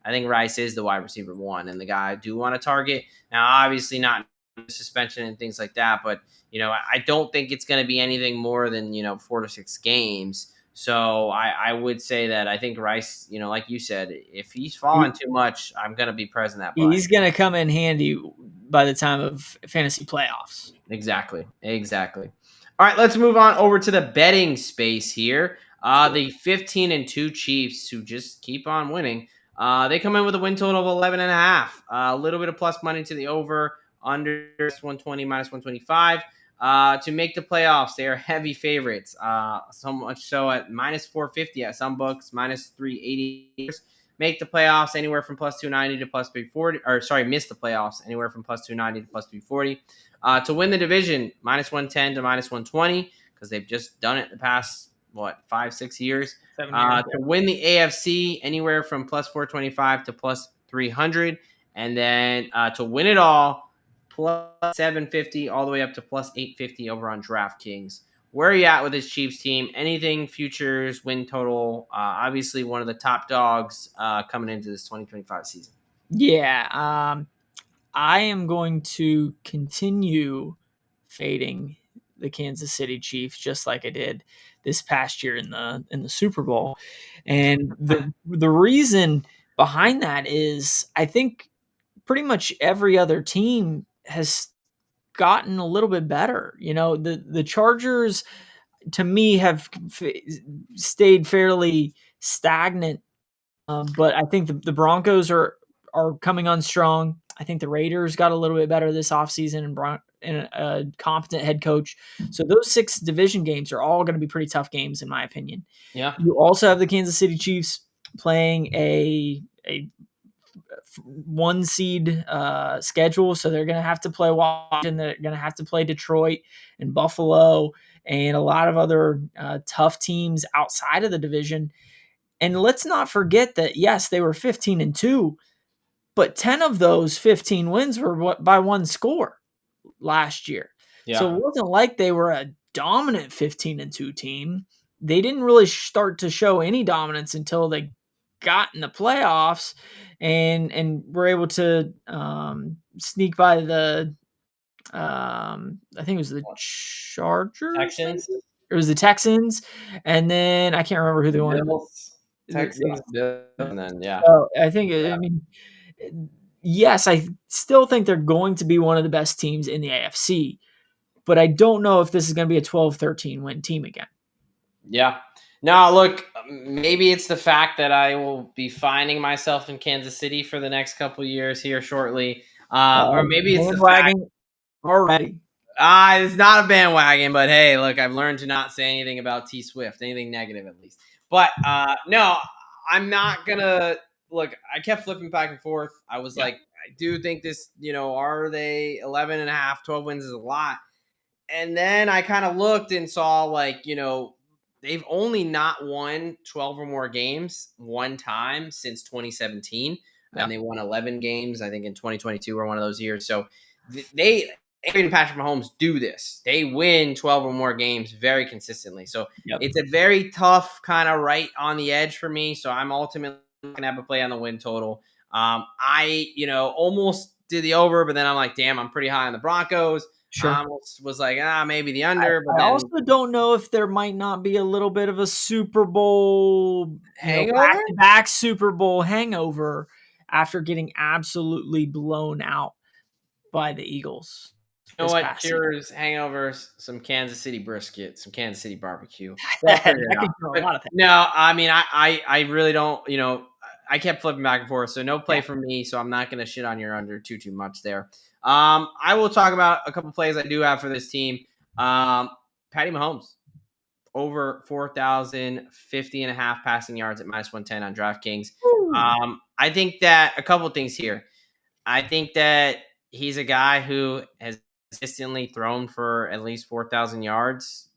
I think Rice is the wide receiver 1 and the guy I do want to target. Now, obviously not suspension and things like that, but I don't think it's going to be anything more than 4 to 6 games. So I would say that I think Rice, like you said, if he's falling too much, I'm going to be pressing that button. He's going to come in handy by the time of fantasy playoffs. Exactly. All right, let's move on over to the betting space here. The 15-2 Chiefs, who just keep on winning, they come in with a win total of 11.5. A little bit of plus money to the over, under 120, minus 125. To make the playoffs, they are heavy favorites. So much so at minus 450 at some books, minus 380. Make the playoffs anywhere from plus 290 to plus 340. Or sorry, miss the playoffs anywhere from plus 290 to plus 340. To win the division, minus 110 to minus 120, because they've just done it the past, 5-6 years. 7 years. To win the AFC, anywhere from plus 425 to plus 300. And then to win it all, plus 750 all the way up to plus 850 over on DraftKings. Where are you at with this Chiefs team? Anything futures, win total? Obviously, one of the top dogs coming into this 2025 season. Yeah. I am going to continue fading the Kansas City Chiefs just like I did this past year in the Super Bowl. And the reason behind that is I think pretty much every other team has gotten a little bit better. The Chargers to me have stayed fairly stagnant, but I think the Broncos are coming on strong. I think the Raiders got a little bit better this offseason and a competent head coach. So those 6 division games are all going to be pretty tough games in my opinion. Yeah. You also have the Kansas City Chiefs playing a 1 seed schedule, so they're going to have to play Washington, they're going to have to play Detroit and Buffalo and a lot of other tough teams outside of the division. And let's not forget that, yes, they were 15-2, but 10 of those 15 wins were by 1 score last year. Yeah. So it wasn't like they were a dominant 15-2 team. They didn't really start to show any dominance until they got in the playoffs and were able to sneak by the I think it was the Chargers. Texans. It was the Texans, and then I can't remember who they won. Bills, Texans, Bills, and then So I think, I mean, yes, I still think they're going to be one of the best teams in the AFC, but I don't know if this is going to be a 12-13 win team again. Yeah. No, look, maybe it's the fact that I will be finding myself in Kansas City for the next couple years here shortly, or maybe it's the fact already. It's not a bandwagon, but hey, look, I've learned to not say anything about T Swift, anything negative at least. But no, I'm not gonna look. I kept flipping back and forth. I was like, I do think this, are they 11.5, 12 wins is a lot. And then I kind of looked and saw they've only not won 12 or more games one time since 2017. Yeah. And they won 11 games, I think, in 2022 or one of those years. So Aaron and Patrick Mahomes do this. They win 12 or more games very consistently. So it's a very tough kind of right on the edge for me. So I'm ultimately going to have a play on the win total. I almost did the over, but then I'm like, damn, I'm pretty high on the Broncos. Sure. Was like, maybe the under. But I also don't know if there might not be a little bit of a Super Bowl hangover, back-to-back Super Bowl hangover after getting absolutely blown out by the Eagles. You know what cures hangovers? Some Kansas City brisket, some Kansas City barbecue. That could cure a lot of things. No, I mean, I really don't. I kept flipping back and forth, so no play Yeah. for me. So I'm not going to shit on your under too much there. I will talk about a couple plays I do have for this team. Patty Mahomes over 4,050 and a half passing yards at -110 on DraftKings. I think that a couple things here. I think that he's a guy who has consistently thrown for at least 4,000 yards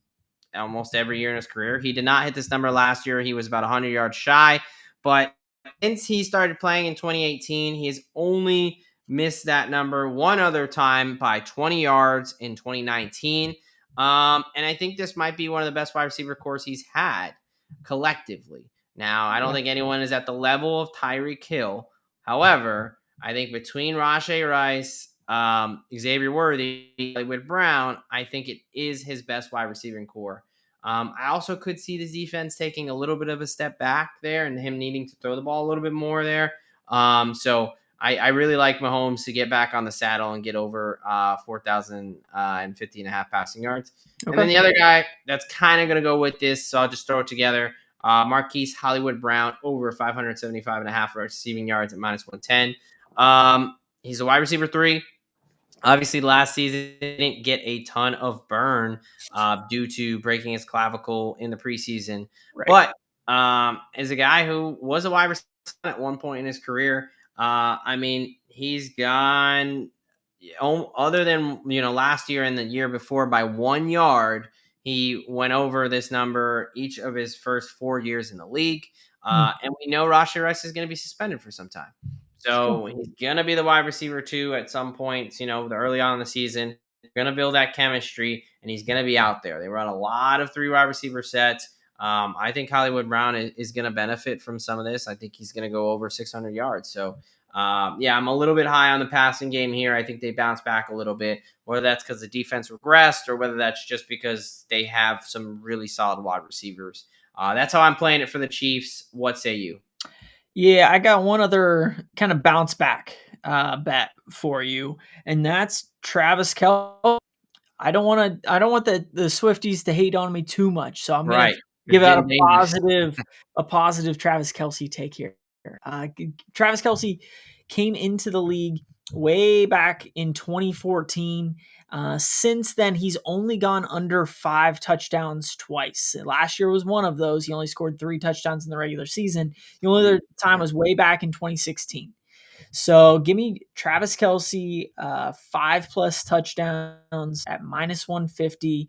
almost every year in his career. He did not hit this number last year. He was about 100 yards shy. But since he started playing in 2018, he has only missed that number one other time by 20 yards in 2019. And I think this might be one of the best wide receiver cores he's had collectively. Now, I don't think anyone is at the level of Tyreek Hill. However, I think between Rashee Rice, Xavier Worthy, Hollywood Brown, I think it is his best wide receiving core. I also could see the defense taking a little bit of a step back there and him needing to throw the ball a little bit more there. So I really like Mahomes to get back on the saddle and get over 4,050 and a half passing yards. Okay. And then the other guy that's kind of going to go with this, so I'll just throw it together. Marquise Hollywood Brown over 575 and a half receiving yards at -110. He's a wide receiver 3. Obviously, last season he didn't get a ton of burn due to breaking his clavicle in the preseason. Right. But as a guy who was a wide receiver at one point in his career, I mean, he's gone other than last year and the year before by 1 yard. He went over this number each of his first 4 years in the league. And we know Rashee Rice is going to be suspended for some time. So he's going to be the wide receiver 2 at some points, early on in the season. He's going to build that chemistry, and he's going to be out there. They run a lot of 3 wide receiver sets. I think Hollywood Brown is going to benefit from some of this. I think he's going to go over 600 yards. So, I'm a little bit high on the passing game here. I think they bounce back a little bit, whether that's because the defense regressed or whether that's just because they have some really solid wide receivers. That's how I'm playing it for the Chiefs. What say you? Yeah, I got one other kind of bounce back bet for you, and that's Travis Kelce. I don't want the Swifties to hate on me too much, so I'm gonna give out a positive Travis Kelce take here. Travis Kelce came into the league way back in 2014. Since then, he's only gone under 5 touchdowns twice. Last year was one of those. He only scored 3 touchdowns in the regular season. The only other time was way back in 2016. So give me Travis Kelce, 5+ touchdowns at -150.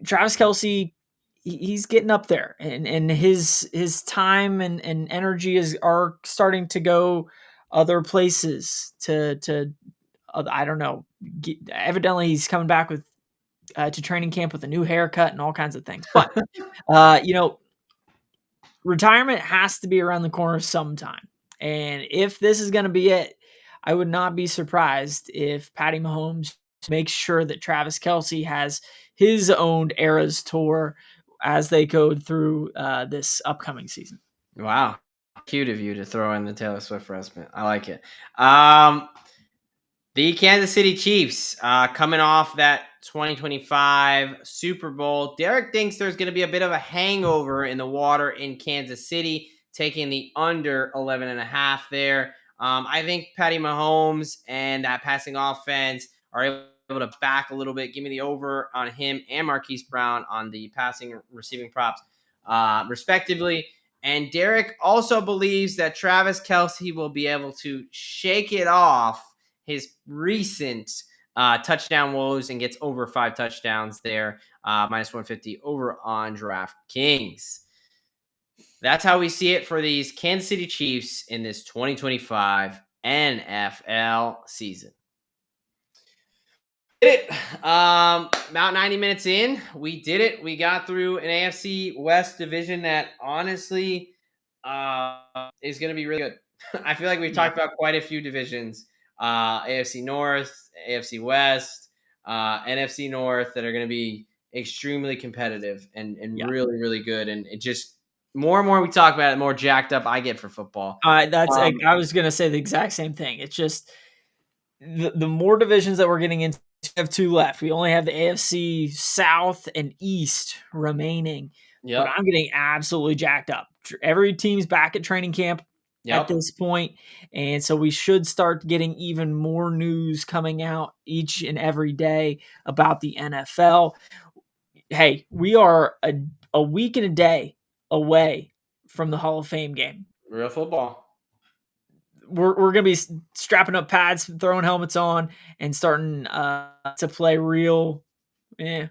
Travis Kelce, he's getting up there, and his time and energy are starting to go other places to I don't know. Evidently, he's coming back with to training camp with a new haircut and all kinds of things. But retirement has to be around the corner sometime. And if this is going to be it, I would not be surprised if Patty Mahomes makes sure that Travis Kelce has his own Eras tour as they go through this upcoming season. Wow. Cute of you to throw in the Taylor Swift reference. I like it. The Kansas City Chiefs coming off that 2025 Super Bowl. Derek thinks there's going to be a bit of a hangover in the water in Kansas City, taking the under 11.5 there. I think Patty Mahomes and that passing offense are able to back a little bit. Give me the over on him and Marquise Brown on the passing receiving props, respectively. And Derek also believes that Travis Kelce will be able to shake it off his recent touchdown woes and gets over 5 touchdowns there, -150 over on DraftKings. That's how we see it for these Kansas City Chiefs in this 2025 NFL season. Did it. About 90 minutes in, we did it. We got through an AFC West division that honestly is going to be really good. I feel like we've talked about quite a few divisions. AFC North, AFC West, NFC North that are going to be extremely competitive and really, really good. And it just more and more we talk about it, the more jacked up I get for football. I was going to say the exact same thing. It's just the more divisions that we're getting into, we have 2 left. We only have the AFC South and East remaining. Yep. But I'm getting absolutely jacked up every team's back at training camp at this point, and so we should start getting even more news coming out each and every day about the NFL. Hey, we are a week and a day away from the Hall of Fame game. Real football. We're going to be strapping up pads, throwing helmets on, and starting to play real NFL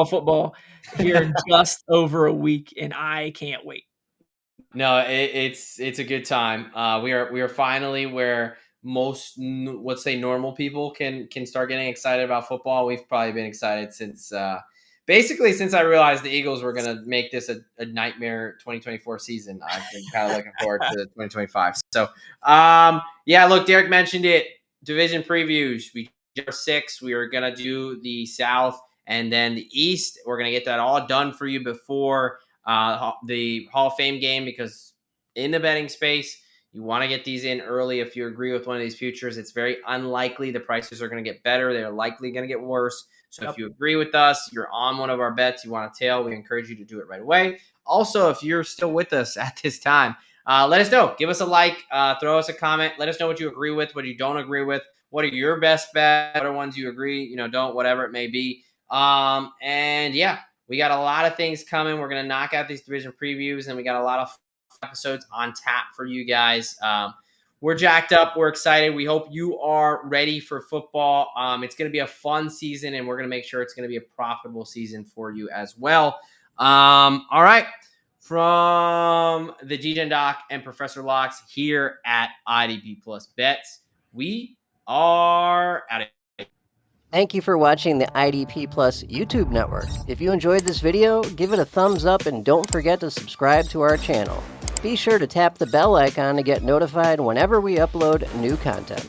football here in just over a week, and I can't wait. No, it's a good time. We are finally where most, let's say, normal people can start getting excited about football. We've probably been excited since basically since I realized the Eagles were going to make this a nightmare 2024 season. I've been kind of looking forward to 2025. So, yeah, look, Derek mentioned it. Division previews. We are 6. We are going to do the South and then the East. We're going to get that all done for you before the Hall of Fame game, because in the betting space, you want to get these in early. If you agree with one of these futures, it's very unlikely the prices are going to get better. They're likely going to get worse. So if you agree with us, you're on one of our bets, you want a tail, we encourage you to do it right away. Also, if you're still with us at this time, let us know. Give us a like, throw us a comment. Let us know what you agree with, what you don't agree with. What are your best bets? What are ones you agree, don't, whatever it may be. And yeah, we got a lot of things coming. We're going to knock out these division previews, and we got a lot of episodes on tap for you guys. We're jacked up. We're excited. We hope you are ready for football. It's going to be a fun season, and we're going to make sure it's going to be a profitable season for you as well. All right. From the Degen Doc and Professor Locks here at IDP Plus Bets, we are out of here. Thank you for watching the IDP Plus YouTube network. If you enjoyed this video, give it a thumbs up and don't forget to subscribe to our channel. Be sure to tap the bell icon to get notified whenever we upload new content.